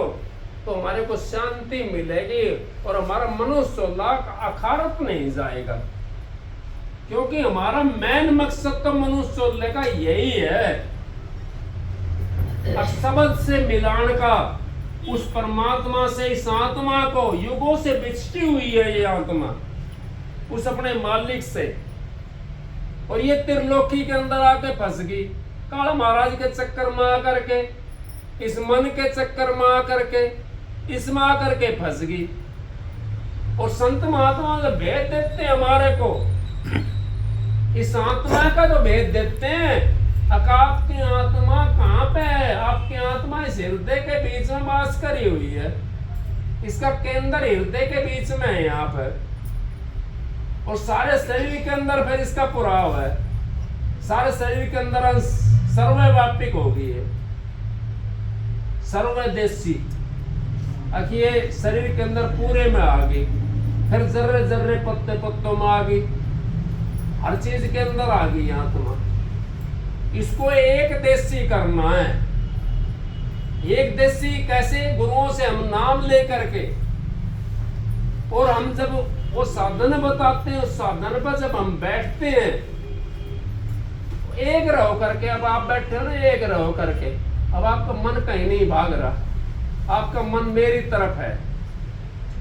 तो हमारे को शांति मिलेगी और हमारा मनुष्य लाख अखारत नहीं जाएगा। क्योंकि हमारा मेन मकसद तो मनुष्य का यही है, शब्द से मिलान का, उस परमात्मा से इस आत्मा को। युगों से बिछटी हुई है ये आत्मा उस अपने मालिक से, और ये त्रिलोकी के अंदर आके फंस गई। काल महाराज के चक्कर में आकर के, इस मन के चक्कर में आकर के, इसमें आकर के फंस गई। और संत महात्मा जो भेद देते हैं हमारे को, इस आत्मा का जो भेद देते हैं, आपकी आत्मा कहाँ पे है? आपकी आत्मा इस हृदय के बीच में वास करी हुई है। इसका केंद्र हृदय के बीच में है। यहाँ पर और सारे शरीर के अंदर फिर इसका पुराव है, सारे शरीर के अंदर सर्वव्यापिक होगी है, सर्वदेशी। अब ये शरीर के अंदर पूरे में आ गई, फिर जर्रे जर्रे पत्ते पत्तों में आ गई, हर चीज के अंदर आ गई आत्मा। इसको एक देशी करना है। एक देशी कैसे? गुरुओं से हम नाम लेकर के, और हम जब वो साधन बताते हैं, उस साधन पर जब हम बैठते हैं, एक रहो करके, अब आप बैठे हो ना एक रहो करके, अब आपका मन कहीं नहीं भाग रहा, आपका मन मेरी तरफ है,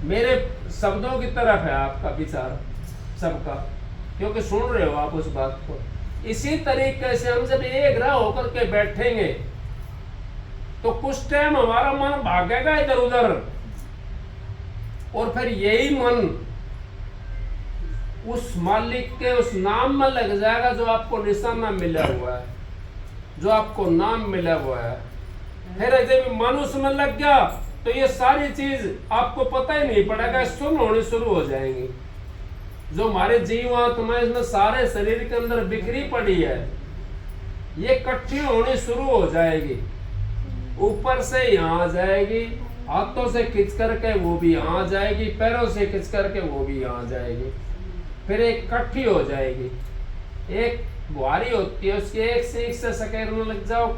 मेरे शब्दों की तरफ है आपका विचार सबका, क्योंकि सुन रहे हो आप उस बात को। इसी तरीके से हम जब एक रह होकर के बैठेंगे तो कुछ टाइम हमारा मन भागेगा इधर उधर, और फिर यही मन उस मालिक के उस नाम में लग जाएगा जो आपको निशाना मिला हुआ है, जो आपको नाम मिला हुआ है। फिर जब मन उसमें लग गया तो ये सारी चीज आपको पता ही नहीं पड़ेगा, सुन होनी शुरू हो जाएंगी। जो हमारे जीव आत्मा इसमें सारे शरीर के अंदर बिखरी पड़ी है, ये इकट्ठी होनी शुरू हो जाएगी। ऊपर से यहाँ आ जाएगी, हाथों से खिंच करके वो भी यहाँ आ जाएगी, पैरों से खिंच करके वो भी यहाँ आ जाएगी, फिर एक इकट्ठी हो जाएगी। एक बुहारी होती है, उसकी एक सीख से सकेरने लग जाओ,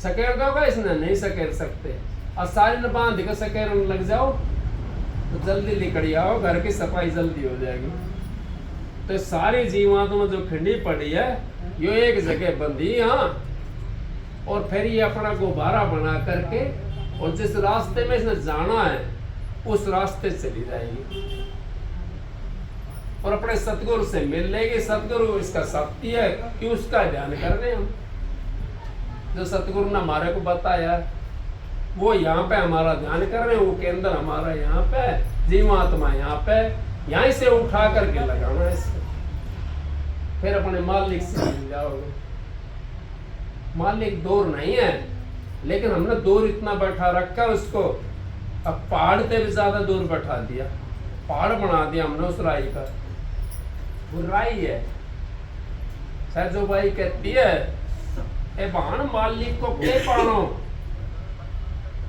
सकेर दोगा इसने नहीं सकेर सकते, और सारी न बांध के सकेरने लग जाओ तो जल्दी निकल आओ, घर की सफाई जल्दी हो जाएगी। तो सारी जीवात्मा जो खिंडी पड़ी है यो एक जगह बंधी यहाँ, और फिर ये अपना गुब्बारा बना करके, और जिस रास्ते में इसने जाना है उस रास्ते चली जाएगी और अपने सतगुरु से मिल लेगी। सतगुरु इसका शक्ति है कि उसका ध्यान कर रहे हम, जो सतगुरु ने हमारे को बताया वो यहाँ पे हमारा ध्यान कर रहे हैं, वो केंद्र हमारा यहाँ पे, जीवात्मा यहाँ पे, यहीं से उठा करके लगाना इसको, फिर अपने मालिक से मिल जाओगे। मालिक दूर नहीं है, लेकिन हमने दूर इतना बैठा रखा उसको, अब पहाड़ से भी ज्यादा दूर बैठा दिया, पहाड़ बना दिया हमने उस राई का। वो राई है, शायद जो भाई कहती है ए बहन मालिक को के पानो,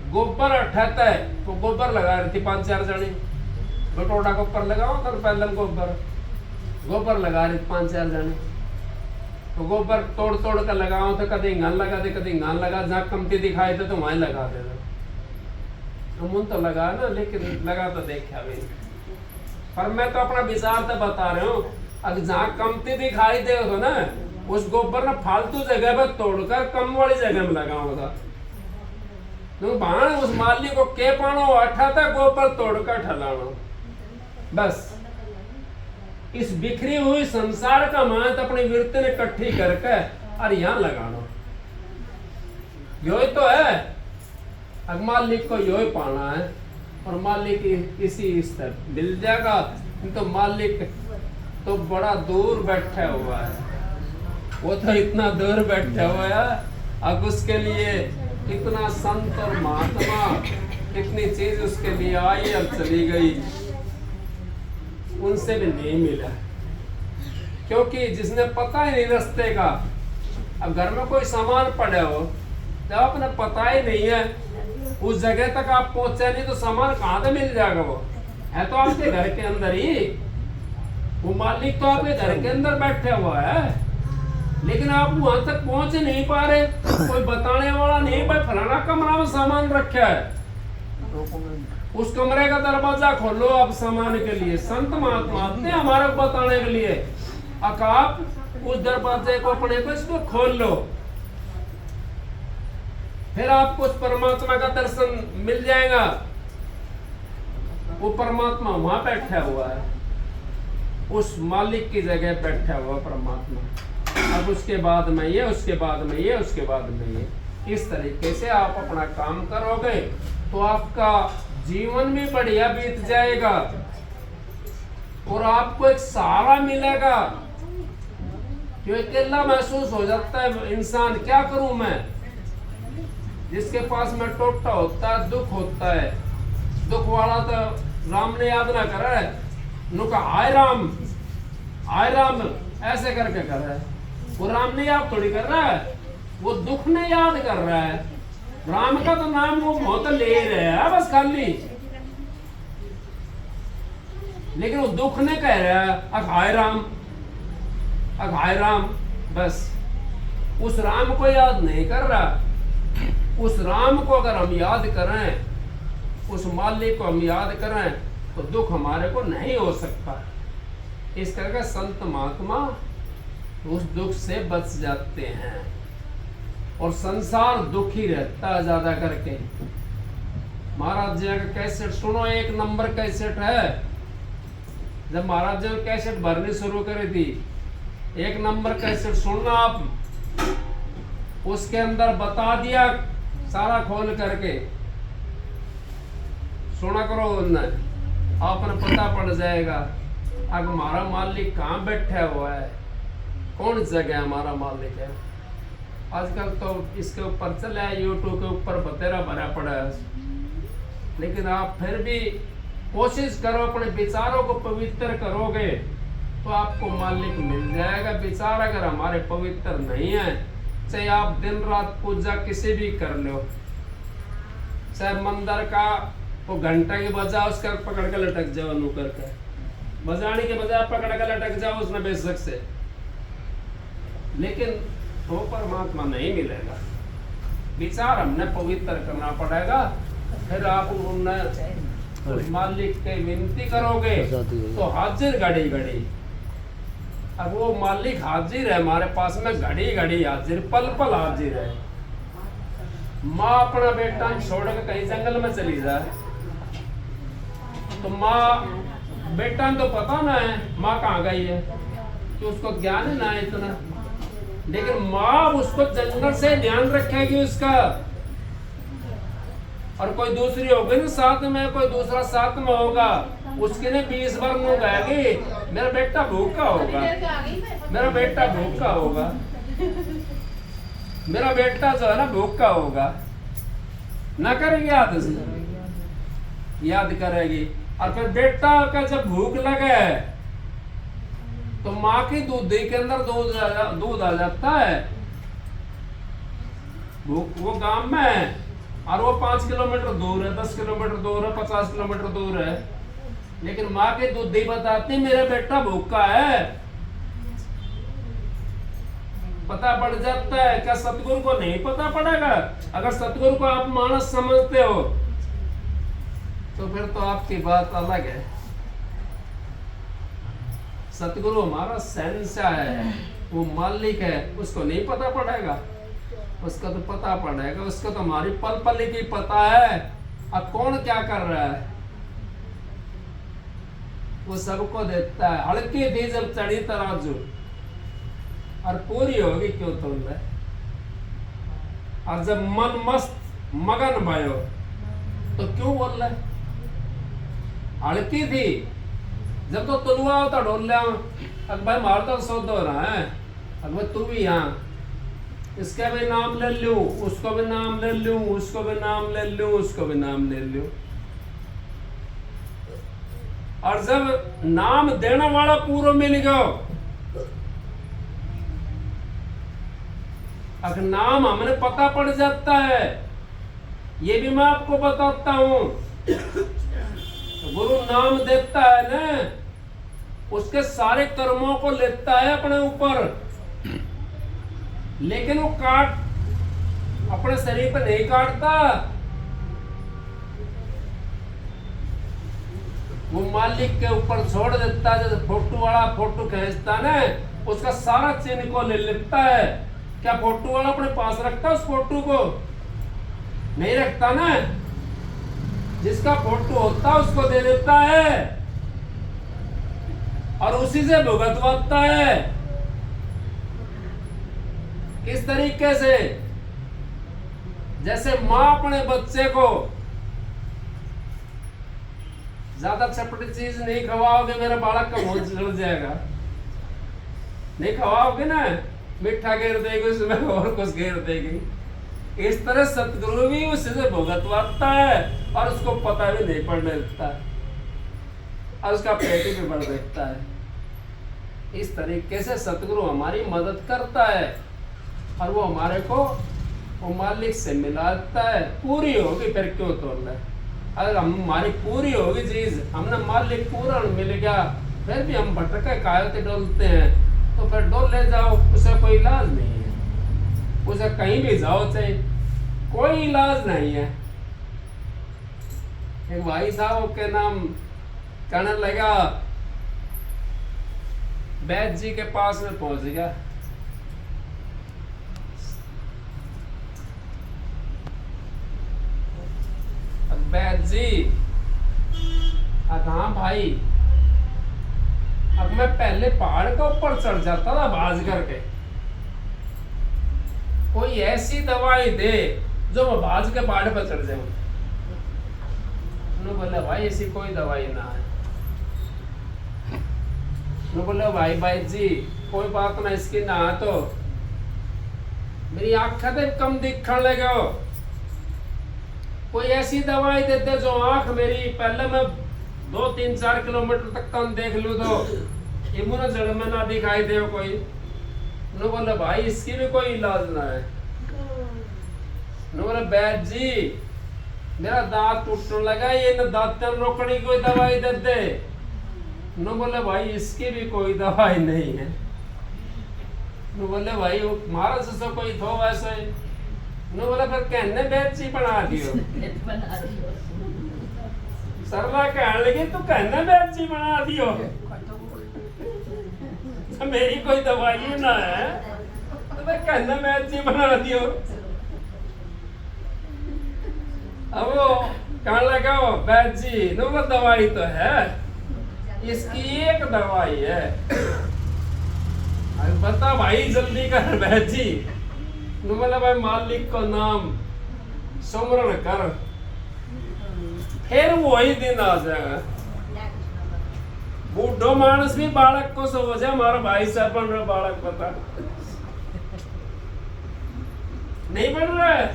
गोबर अठाता है तो गोबर लगा रही थी 5-4 जने, बटोटा के ऊपर लगाओ कर पहले गोबर लगा रही 5-4 जने, तो गोबर तोड़ तोड़ कर लगाओ तो कभी इंगान लगा दे, कभी इंगान लगा, जहाँ कमती दिखाई दे तो वहीं लगा दे। मुन तो लगा ना, लेकिन लगा तो देखा भी, पर मैं तो अपना विचार तो बता रहा हूँ। अब जहाँ कमती दिखाई दे तो ना उस गोबर ना फालतू जगह पर तोड़कर कम वाली जगह में लगाऊंगा, तो बाण उस माली को के पानो अठा था गोबर तोड़कर ठलाना। बस इस बिखरी हुई संसार का मान अपनी वृत्ति ने इकट्ठी करके और यहाँ लगाना, यो ही तो है। अब मालिक को यो ही पाना है, और मालिक इसी स्तर मिल जाएगा। तो मालिक तो बड़ा दूर बैठा हुआ है, वो तो इतना दूर बैठा हुआ है, अब उसके लिए इतना संत और महात्मा, इतनी चीज उसके लिए आई और चली गई, उनसे भी नहीं मिला, क्योंकि जिसने पता ही नहीं रास्ते का। अब घर में कोई सामान पड़े हो, जब आपने पता ही नहीं है, उस जगह तक आप पहुंचे नहीं तो सामान कहाँ से मिल जाएगा? वो है तो आपके घर के अंदर ही, वो मालिक तो आपके घर के अंदर बैठा हुआ है, लेकिन आप वहां तक पहुंच नहीं पा रहे, कोई बताने वाला नहीं, भाई फलाना कमरा में सामान रखा है, उस कमरे का दरवाजा खोलो आप सामान के लिए। संत महात्मा आते हैं हमारे बताने के लिए, आप उस दरवाजे को अपने को इसको खोल लो, फिर आपको उस परमात्मा का दर्शन मिल जाएगा। वो परमात्मा वहां बैठा हुआ है, उस मालिक की जगह बैठा हुआ परमात्मा। अब उसके बाद में ये, उसके बाद में ये, उसके बाद में ये, इस तरीके से आप अपना काम करोगे तो आपका जीवन भी बढ़िया बीत जाएगा और आपको एक सहारा मिलेगा। क्योंकि अकेला महसूस हो जाता है इंसान, क्या करूं मैं? जिसके पास में टोटा होता है, दुख होता है, दुख वाला तो राम ने याद ना करा है, नुका हाय राम हाय राम ऐसे करके कर रहा है। वो राम ने याद थोड़ी कर रहा है, वो दुख ने याद कर रहा है। राम का तो नाम वो बहुत ले रहा है बस खाली, लेकिन वो दुख ने कह रहा है अग हाय राम बस। उस राम को याद नहीं कर रहा। उस राम को अगर हम याद करें, उस मालिक को हम याद करें, तो दुख हमारे को नहीं हो सकता। इस करके संत महात्मा उस दुख से बच जाते हैं। और संसार दुखी रहता है ज्यादा करके। महाराज जी का कैसेट सुनो, 1 नंबर कैसेट है। जब महाराज जी ने कैसेट भरनी शुरू करी थी, 1 नंबर कैसेट सुनना आप। उसके अंदर बता दिया सारा खोल करके, सुना करो, आपने पता पड़ जाएगा अब हमारा मालिक कहाँ बैठा हुआ है, कौन जगह हमारा मालिक है। आजकल तो इसके ऊपर चला है, यूट्यूब के ऊपर बतेरा भरा पड़ा है। लेकिन आप फिर भी कोशिश करो, अपने विचारों को पवित्र करोगे तो आपको मालिक मिल जाएगा। विचार अगर हमारे पवित्र नहीं है, चाहे आप दिन रात पूजा किसी भी कर लो, चाहे मंदिर का वो घंटा की बजाय उसका पकड़ के लटक जाओ, नू करके बजाने के बजाय पकड़ के लटक जाओ उसमें बेशक से, लेकिन वो परमात्मा नहीं मिलेगा। विचार हमने पवित्र करना पड़ेगा। फिर आप उस मालिक के विनती करोगे तो हाजिर घड़ी घड़ी। अब वो मालिक हाजिर है हमारे पास में, घड़ी घड़ी हाजिर, पल पल हाजिर है। माँ अपना बेटा छोड़ के कहीं जंगल में चली जाए तो माँ बेटा तो पता ना है माँ कहाँ गई है, कि उसको ज्ञान ना है इतना, लेकिन माँ उसको जंगल से ध्यान रखेगी उसका। और कोई दूसरी होगी ना साथ में, कोई दूसरा साथ में होगा, उसके ने 20 बार मुँह गाएगी मेरा बेटा भूखा होगा, मेरा बेटा भूखा होगा, मेरा बेटा जो है ना भूखा होगा। ना करेगी याद से, याद करेगी। और फिर बेटा का जब भूख लगे तो माँ की दूध के अंदर दूध आ जाता है। वो गांव में है और वो 5 किलोमीटर दूर है, 10 किलोमीटर दूर है, 50 किलोमीटर दूर है, लेकिन माँ के दूध ही बताती मेरा बेटा भूखा है। पता पड़ जाता है। क्या सतगुरु को नहीं पता पड़ेगा? अगर सतगुरु को आप मानस समझते हो तो फिर तो आपकी बात अलग है। सतगुरु हमारा शहंशाह है, वो मालिक है, उसको नहीं पता पड़ेगा? उसका तो पता पड़ेगा, उसको तो हमारी पल पल की पता है। अब कौन क्या कर रहा है वो सबको देता है। हल्की थी जब चढ़ी तराजू और पूरी होगी क्यों तुम है। और जब मन मस्त मगन भयो तो क्यों बोल रहे? हल्की थी जब तो तुलवा होता ढोल लिया, अब भाई मारता तो सौदा हो रहा है, अब भाई तू भी यहाँ, इसका भी नाम ले लूं, उसको भी नाम ले लूं, उसको भी नाम ले लूं, उसको भी नाम ले लूं। और जब नाम देने वाला पूरा मिल गया, अगर नाम हमें पता पड़ जाता है, ये भी मैं आपको बताता हूं। तो गुरु नाम देता है ना, उसके सारे कर्मों को लेता है अपने ऊपर, लेकिन वो काट अपने शरीर पर नहीं काटता। वो मालिक के ऊपर छोड़ देता है। जैसे फोटो वाला फोटो खींचता ना, उसका सारा चिन्ह को ले लेता है। क्या फोटो वाला अपने पास रखता उस फोटो को? नहीं रखता ना। जिसका फोटो होता है उसको दे देता है और उसी से भुगतवाता है। किस तरीके से? जैसे माँ अपने बच्चे को ज्यादा चटपटी चीज नहीं खवाओगे, मेरा बालक का मुंह जल जाएगा, नहीं खवाओगे ना, मीठा घेर देगी उसमें और कुछ घेर देगी। इस तरह सतगुरु भी उससे भुगतवाता है और उसको पता भी नहीं पड़ने देता और उसका पेट भी बढ़ देता है। इस तरीके से सतगुरु हमारी मदद करता है और वो हमारे को वो मालिक से मिलाता है। पूरी होगी फिर क्यों तोड़ना है? अगर हमारी पूरी होगी चीज, हमने मालिक पूरा मिल गया, फिर भी हम भटके कायते डोलते हैं, तो फिर डोल ले जाओ, उसे कोई इलाज नहीं है। उसे कहीं भी जाओ चाहे कोई इलाज नहीं है। एक भाई साहब के नाम कहने लगा, वैद्य जी के पास में पहुंच गया, वैद्य जी हाँ भाई, अब मैं पहले पहाड़ के ऊपर चढ़ जाता था बाज करके, कोई ऐसी दवाई दे जो मैं बाज के पहाड़ पर चढ़ जाऊं। उन्होंने बोला भाई ऐसी कोई दवाई ना है। उन्होंने बोला भाई जी कोई बात ना, इसकी ना है तो मेरी आंखें तो कम दिखने लगे हो, कोई ऐसी दवाई देते जो आंख मेरी पहले मैं 2-3-4 किलोमीटर तक कम देख लूं तो ये मुझे जड़ में ना दिखाई दे कोई। उन्होंने बोला भाई इसकी भी कोई इलाज ना है। उन्होंने बोला वैद्य जी मेरा दांत टूटने लगा, ये न दांतन रोकने की कोई दवाई दे दे। उन्होंने बोला भाई इसकी भी कोई दवाई नहीं है। उन्होंने बोले भाई मारा से कोई थो वैसे। उन्होंने बोला फिर कहने वैद्य जी बना दियो। सरला कहने लगी तू कहने वैद्य जी बना दियो, तो मेरी कोई दवाई ना है तो मैं कहने वैद्य जी बना दियो। अब वो कहने लगा वैद्य जी नो वो दवाई तो है, इसकी एक दवाई है, बता भाई जल्दी कर वैद्य जी। बोला भाई मालिक का नाम सुमरण कर, फिर वही दिन आ जाएगा। बूढ़ो मानस भी बालक को सो जाए, हमारा भाई साहब बन रहा बालक बता नहीं बन रहा है,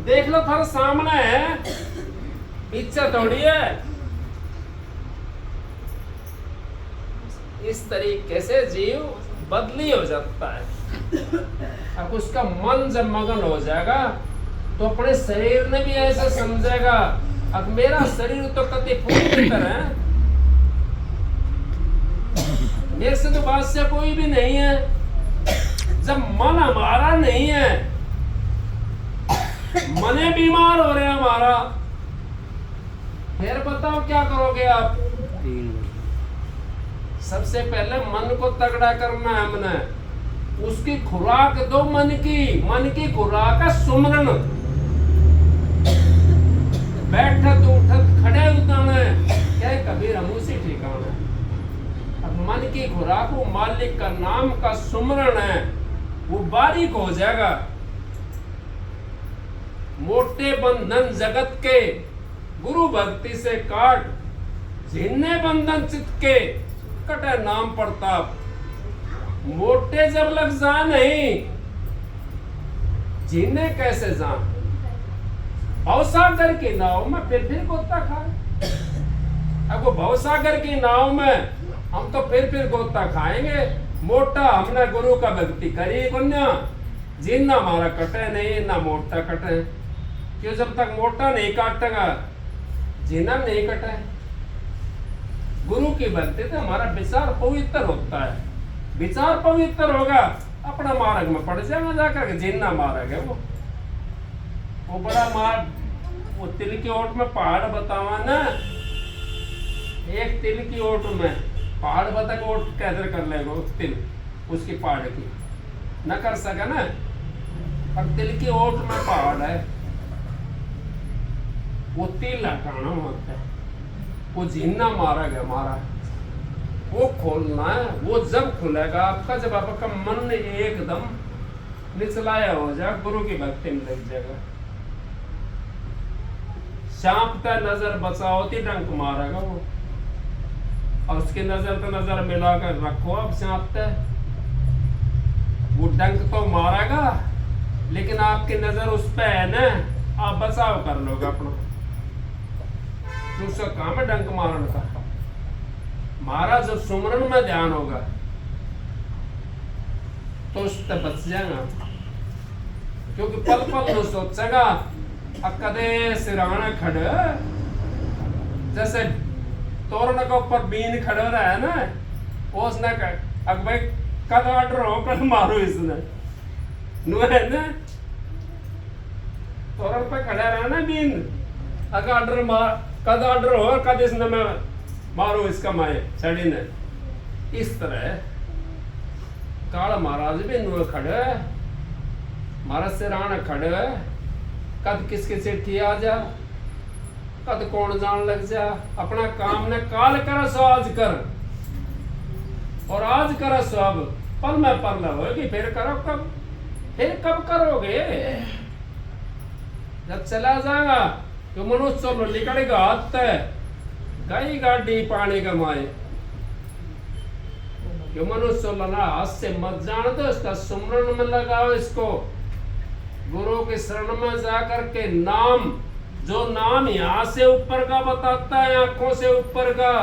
देख लो थारे सामने है, पीछे थोड़ी है। इस तरीके से जीव बदली हो जाता है। अब उसका मन जब मगन हो जाएगा तो अपने शरीर ने भी ऐसा समझेगा अब मेरा शरीर तो कति फूल की तरह है, मेरे से तो बादशाह कोई भी नहीं है। जब मन हमारा नहीं है, मने बीमार हो रहे हैं हमारा, फिर बताओ क्या करोगे आप? सबसे पहले मन को तगड़ा करना है हमने, उसकी खुराक दो मन की खुराक है सुमरन। बैठत उठत खड़े उतरना क्या कबीर हम उसी ठिकाना। अब मन की खुराक वो मालिक का नाम का सुमरन है, वो बारीक हो जाएगा। मोटे बंधन जगत के गुरु भक्ति से काट, जिन्ने बंधन चित्त के कटे नाम प्रताप। मोटे जब लग जा नहीं, जीने कैसे जा? भवसागर की नाव में फिर गोता खाए। अब वो भवसागर की नाव में हम तो फिर गोता खाएंगे। मोटा हमने गुरु का भक्ति करी कन्या, जीना हमारा कटे नहीं ना मोटा कटे, क्यों? जब तक मोटा नहीं काटेगा जीना नहीं कटे। गुरु की भक्ति से हमारा विचार पवित्र होता है, विचार पवित्र होगा अपना मार्ग में पड़ जाएगा जाकर के। जीना मार्ग है वो बड़ा मार्ग। वो तिल की ओट में पहाड़ बतावा ना, एक तिल की ओट में पहाड़ बता के ओट कैसे कर लेगा उस तिल उसकी पहाड़ की न कर सका ना। पर तिल की ओट में पहाड़ है, वो तिल हटाना होता है, वो जीना मार्ग है हमारा, वो खोलना है। वो जब खुलेगा आपका, जब आपका मन एकदम निचलाया हो जाए, गुरु की भक्ति में लग जाएगा। सांप का नजर बचाओती डंक मारेगा वो, और उसकी नजर तो नजर मिलाकर रखो। अब सांप का वो डंक तो मारेगा, लेकिन आपकी नजर उस पे है ना, आप बचाव कर लोगे अपना। दूसरा काम है डंक मारने का। हमारा जब सुमरन में ध्यान होगा तो उससे बच जाएगा, क्योंकि पल पल तो सोचेगा कदे सिराना खड़, जैसे तोरण के ऊपर बीन खड़ा रहा है ना, वो उसने अब भाई कद ऑर्डर हो कद मारो इसने नु है ना, तोरण पे खड़ा रहा ना बीन, अगर ऑर्डर मार कद ऑर्डर हो कद इसने मैं मारो इसका माए सड़ी ने। इस तरह काल महाराज भी नु खड़े, महाराज सिराना खड़े, कद किसके चिट्ठी आ जा, कद कौन जान लग जा, अपना काम ने काल कर सो आज कर, और आज करो सो अब पल में पल होगी, फिर करो कब, फिर कब करोगे जब चला जाएगा। तो मनुष्य चलो निकलेगा हाथ तय गई गाड़ी पानी कमाए, जो मनुष्य चलो ना हाथ से मत जान दो, इसका सुमरन में लगाओ, इसको गुरु के शरण में जाकर के नाम, जो नाम यहाँ से ऊपर का बताता है, आंखों से ऊपर का,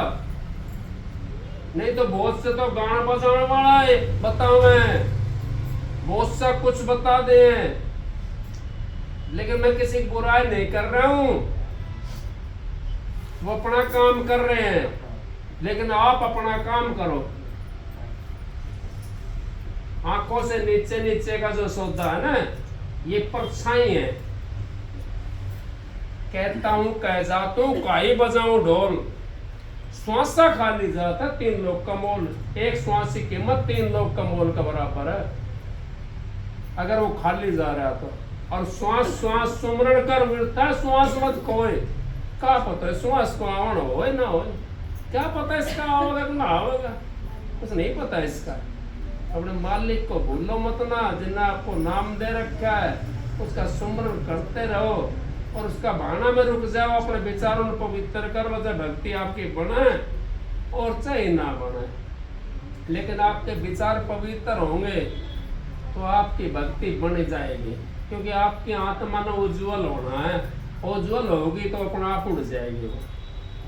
नहीं तो बहुत से तो गाना बजाने वाला है बताओ, मैं बहुत सा कुछ बता दे, लेकिन मैं किसी की बुराई नहीं कर रहा हूं, वो अपना काम कर रहे हैं, लेकिन आप अपना काम करो। आंखों से नीचे नीचे का जो सौदा है ना, ये परछाई है। कहता हूं कह जाता हूं काई बजाऊं ढोल, श्वासा खाली जाता 3 लोग का मोल, एक श्वास की कीमत 3 लोग का मोल का बराबर है, अगर वो खाली जा रहा तो। और श्वास श्वास सुमरण कर मिलता, श्वास मत खोए, क्या पता है श्वास को आवन हो ना हो, क्या पता इसका आओगे ना आओगे, कुछ नहीं पता इसका। अपने मालिक को भूलो मत ना, जिन्हें आपको नाम दे रखा है उसका सुमरण करते रहो, और उसका भाना में रुक जाओ, अपने विचारों को पवित्र कर लो, चाहे भक्ति आपकी बने और चाहे ना बने, लेकिन आपके विचार पवित्र होंगे तो आपकी भक्ति बन जाएगी, क्योंकि आपकी आत्मा ने उज्जवल होना है, उज्जवल होगी तो अपना आप उड़ जाएगी वो।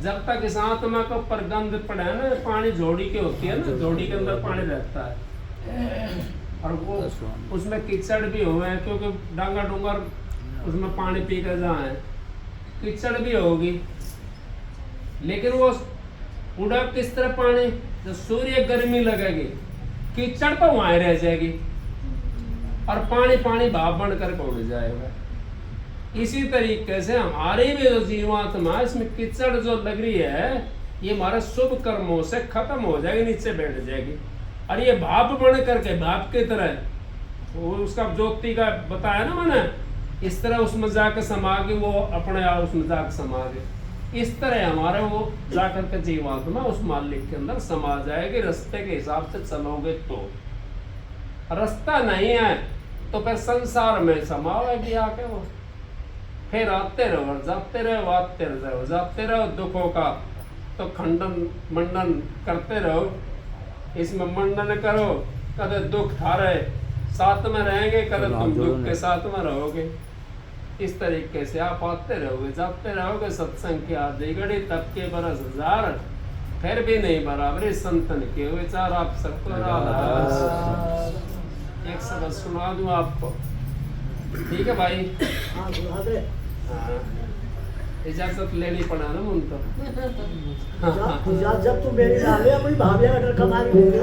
जब तक इस आत्मा को ऊपर गंध पड़े ना, पानी जोड़ी की होती है ना, जोड़ी के अंदर पानी रहता है, और वो उसमें कीचड़ भी हुए हैं, क्योंकि डांगा डूंगर उसमें पानी पी कर जाए, कीचड़ भी होगी, लेकिन वो उड़ा किस तरह पानी, जब सूर्य गर्मी लगेगी कीचड़ तो वहां रह जाएगी, और पानी पानी भाप बन कर उड़ जाएगा। इसी तरीके से हमारी भी जो जीवात्मा, इसमें कीचड़ जो लग रही है, ये हमारे शुभ कर्मों से खत्म हो जाएगी, नीचे बैठ जाएगी, और ये भाप बन करके भाप की तरह, वो उसका ज्योति का बताया ना मैंने, इस तरह उसमें जाकर समा के वो अपने आप उसमें जाकर समा गए। इस तरह हमारे वो जाकर के जीवात्मा उस मालिक के अंदर समा जाएगी, रास्ते के हिसाब से चलोगे तो। रास्ता नहीं है तो फिर संसार में समाओगे आके वो, फिर आते रहो जाते रहो, आते रहो जाते रहो, दुखों का तो खंडन मंडन करते रहो, इसमें मंडन करो, कदे दुख थारे साथ में रहेंगे, कदे तुम दुख के साथ में रहोगे। इस तरीके से आप आते रहोगे जाते रहोगे, सत्संग की आधी घड़ी तब के बरस 1000, फिर भी नहीं बराबरी संतन के विचार। आप सबको एक शब्द सुना दूं आपको, ठीक है भाई? हाँ, इजाजत लेनी पड़ा ना मुन तो। जब तुम मेरी डाले अपनी भाभी अगर कमाई मेरे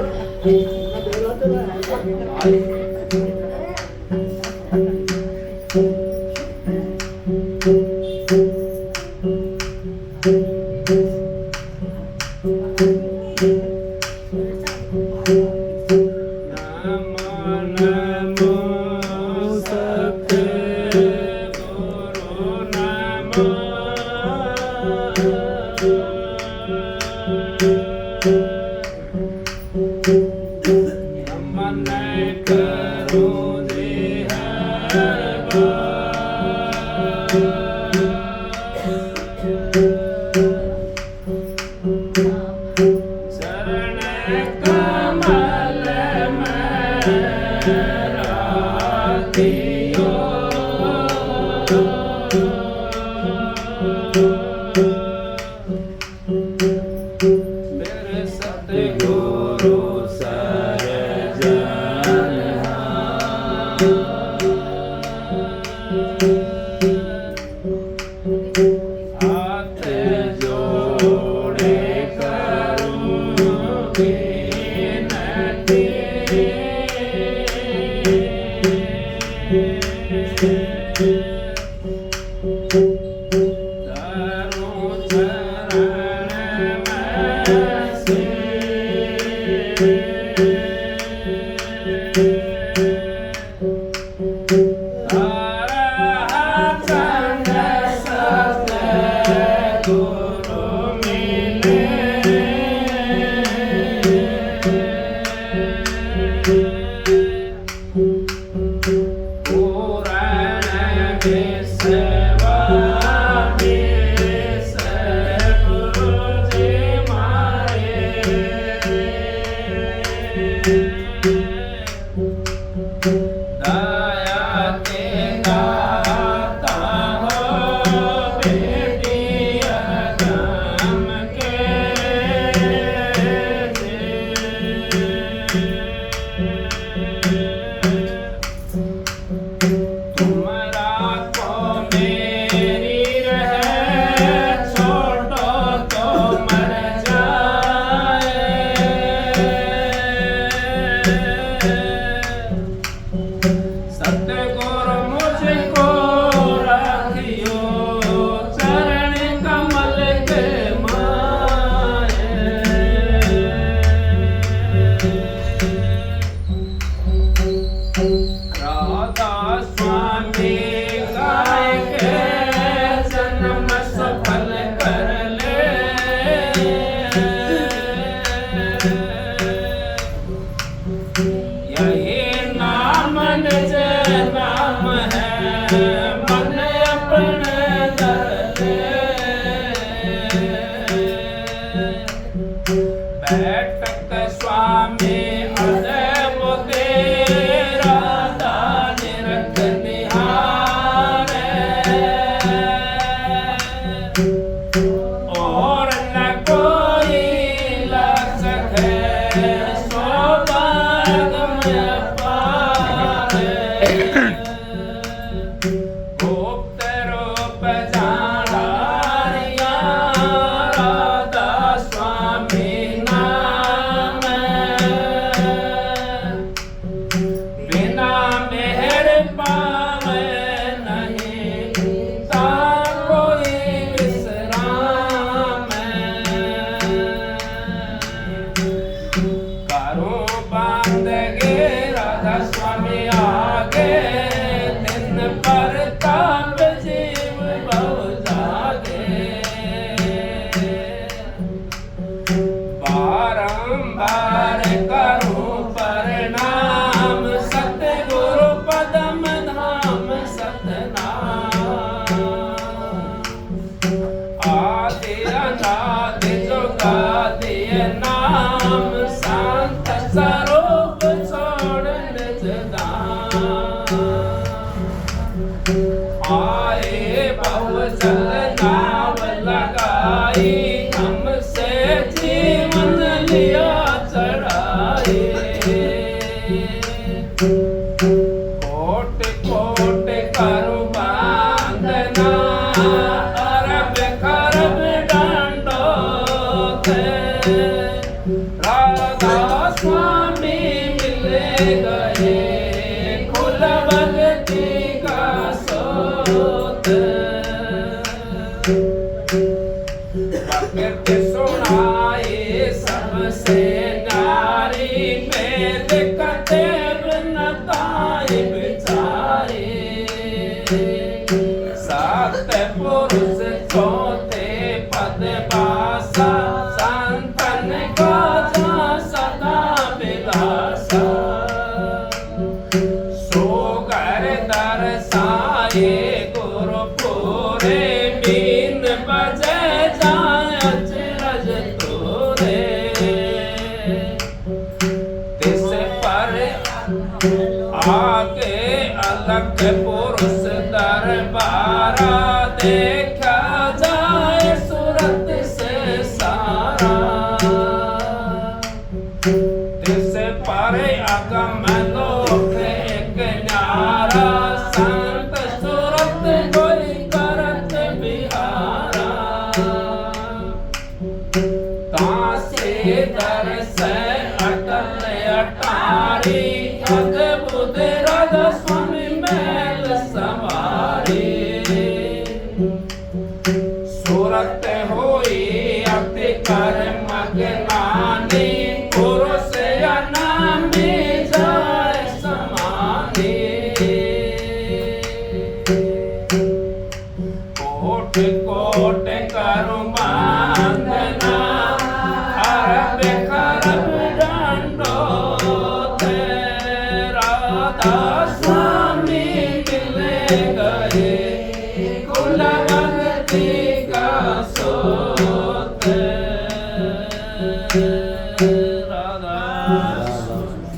सूरत होई अति कर मगनानी पुरुष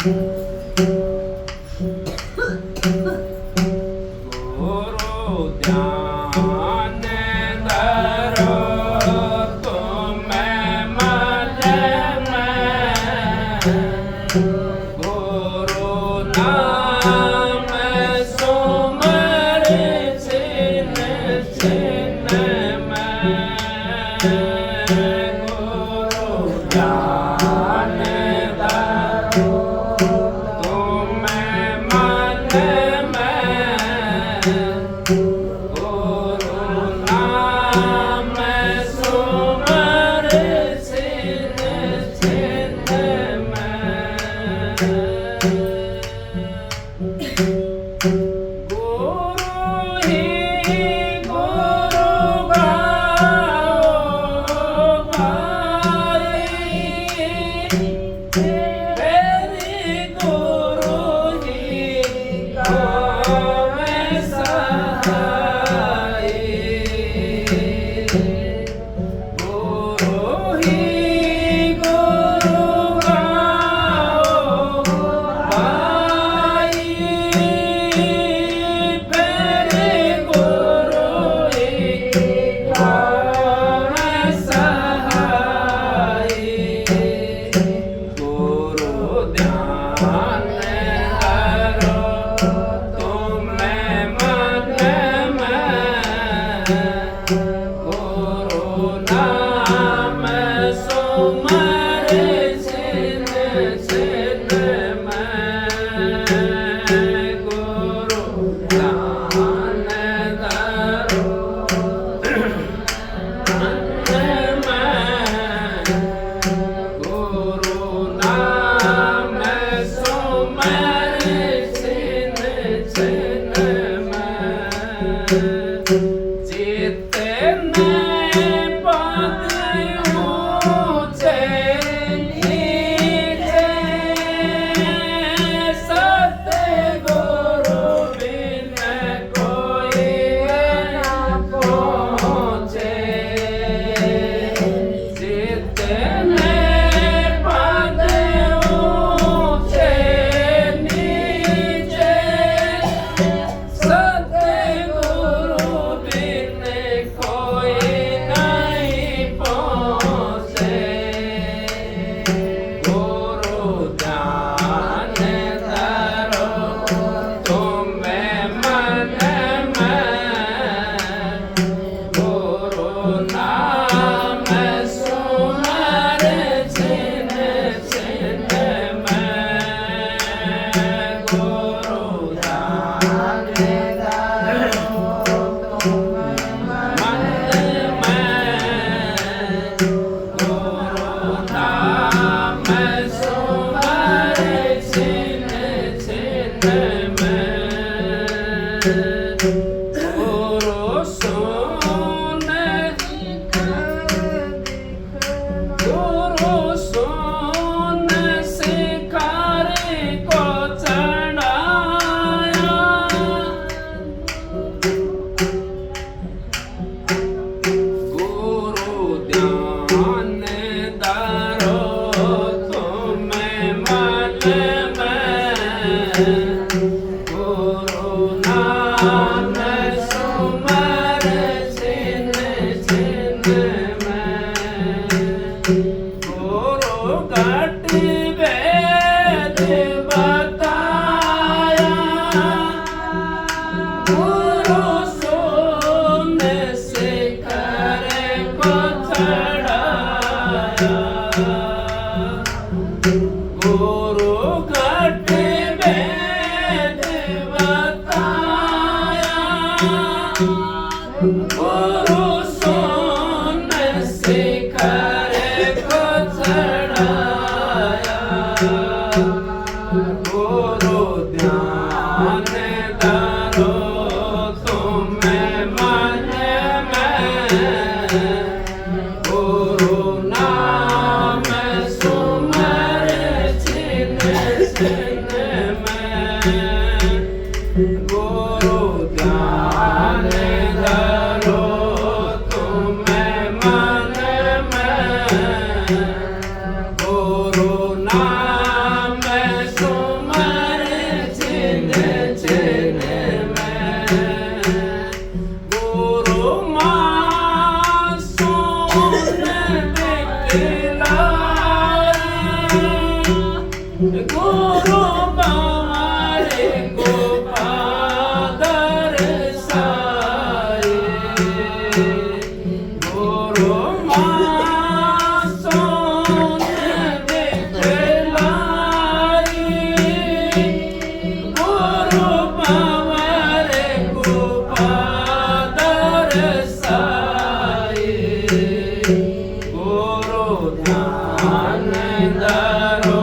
गुरु ध्यान धरो तुम्हें मन में, गुरु नाम सुमर छिन छिन में, गुरु ध्यान धरो तुम्हें मन में, गुरु नाम सुमर छिन छिन में, गुरु ही गुरु गाओ भाई, तेरी गुरु ही गावे सहाय, गुरु ही गुरु गाओ भाई, तेरी गुरु ही गावे सहाय, गुरु ध्यान धरो तुम्हें मन में, गुरु नाम सुमर छिन छिन में, गुरु ध्यान धरो मन में, गुरु नाम सुमर छिन छिन में, जितने पद ऊंचे नीचे, सतगुरु बिन कोई न पहुँचे, जितने पद ऊंचे नीचे, सतगुरु बिन कोई नहीं पहुँचे, गुरु ध्यान धरो तुम्हें मन में, गुरु नाम सुमर छिन छिन में, गुरु ध्यान धरो मन में, गुरु नाम सुमर छिन छिन में, गुरु सुन गुरु सुन शिखर को चढ़ाया, गुरु ध्यान धरो तुम्हें मन में, गुरु नाम सुमर छिन छिन में, गुरु घट वेद बताया, गुरु सुन शिखर को चढ़ाया, गुरु घट वेद बताया, गुरु सुन शिखर को चढ़ाया, गुरु ध्यान धरो तुम्हें मन में, गुरु नाम सुमर छिन छिन में, गुरु ध्यान धरो तुम्हें मन में, गुरु नाम सुमर गुरु बारे को पादर साए गुरु मां सोने दिखलाई गुरु बारे को पादर साए गुरु ध्यान धरो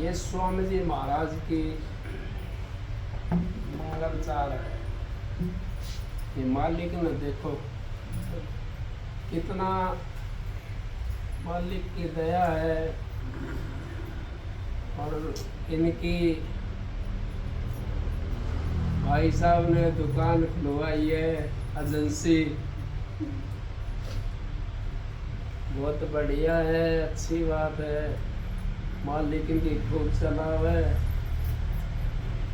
ये स्वामी जी महाराज की मंगल चाल है। ये मालिक ने देखो कितना मालिक की दया है और इनकी भाई साहब ने दुकान खुलवाई है, एजेंसी बहुत बढ़िया है, अच्छी बात है। मालिक इनकी खूब चलावे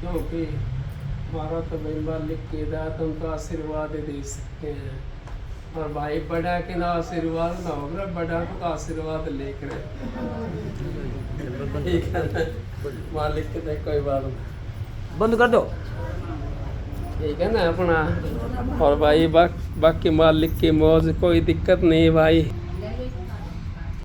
क्योंकि हमारा तो भाई मालिक की दात हम तो आशीर्वाद ही दे सकते हैं और भाई बड़ा के ना आशीर्वाद ना होगा, बड़ा को तो आशीर्वाद लेकर ठीक है ना? मालिक के तो कोई बात नहीं, बंद कर दो। ठीक है ना अपना। और भाई बाकी मालिक की मौज, कोई दिक्कत नहीं भाई।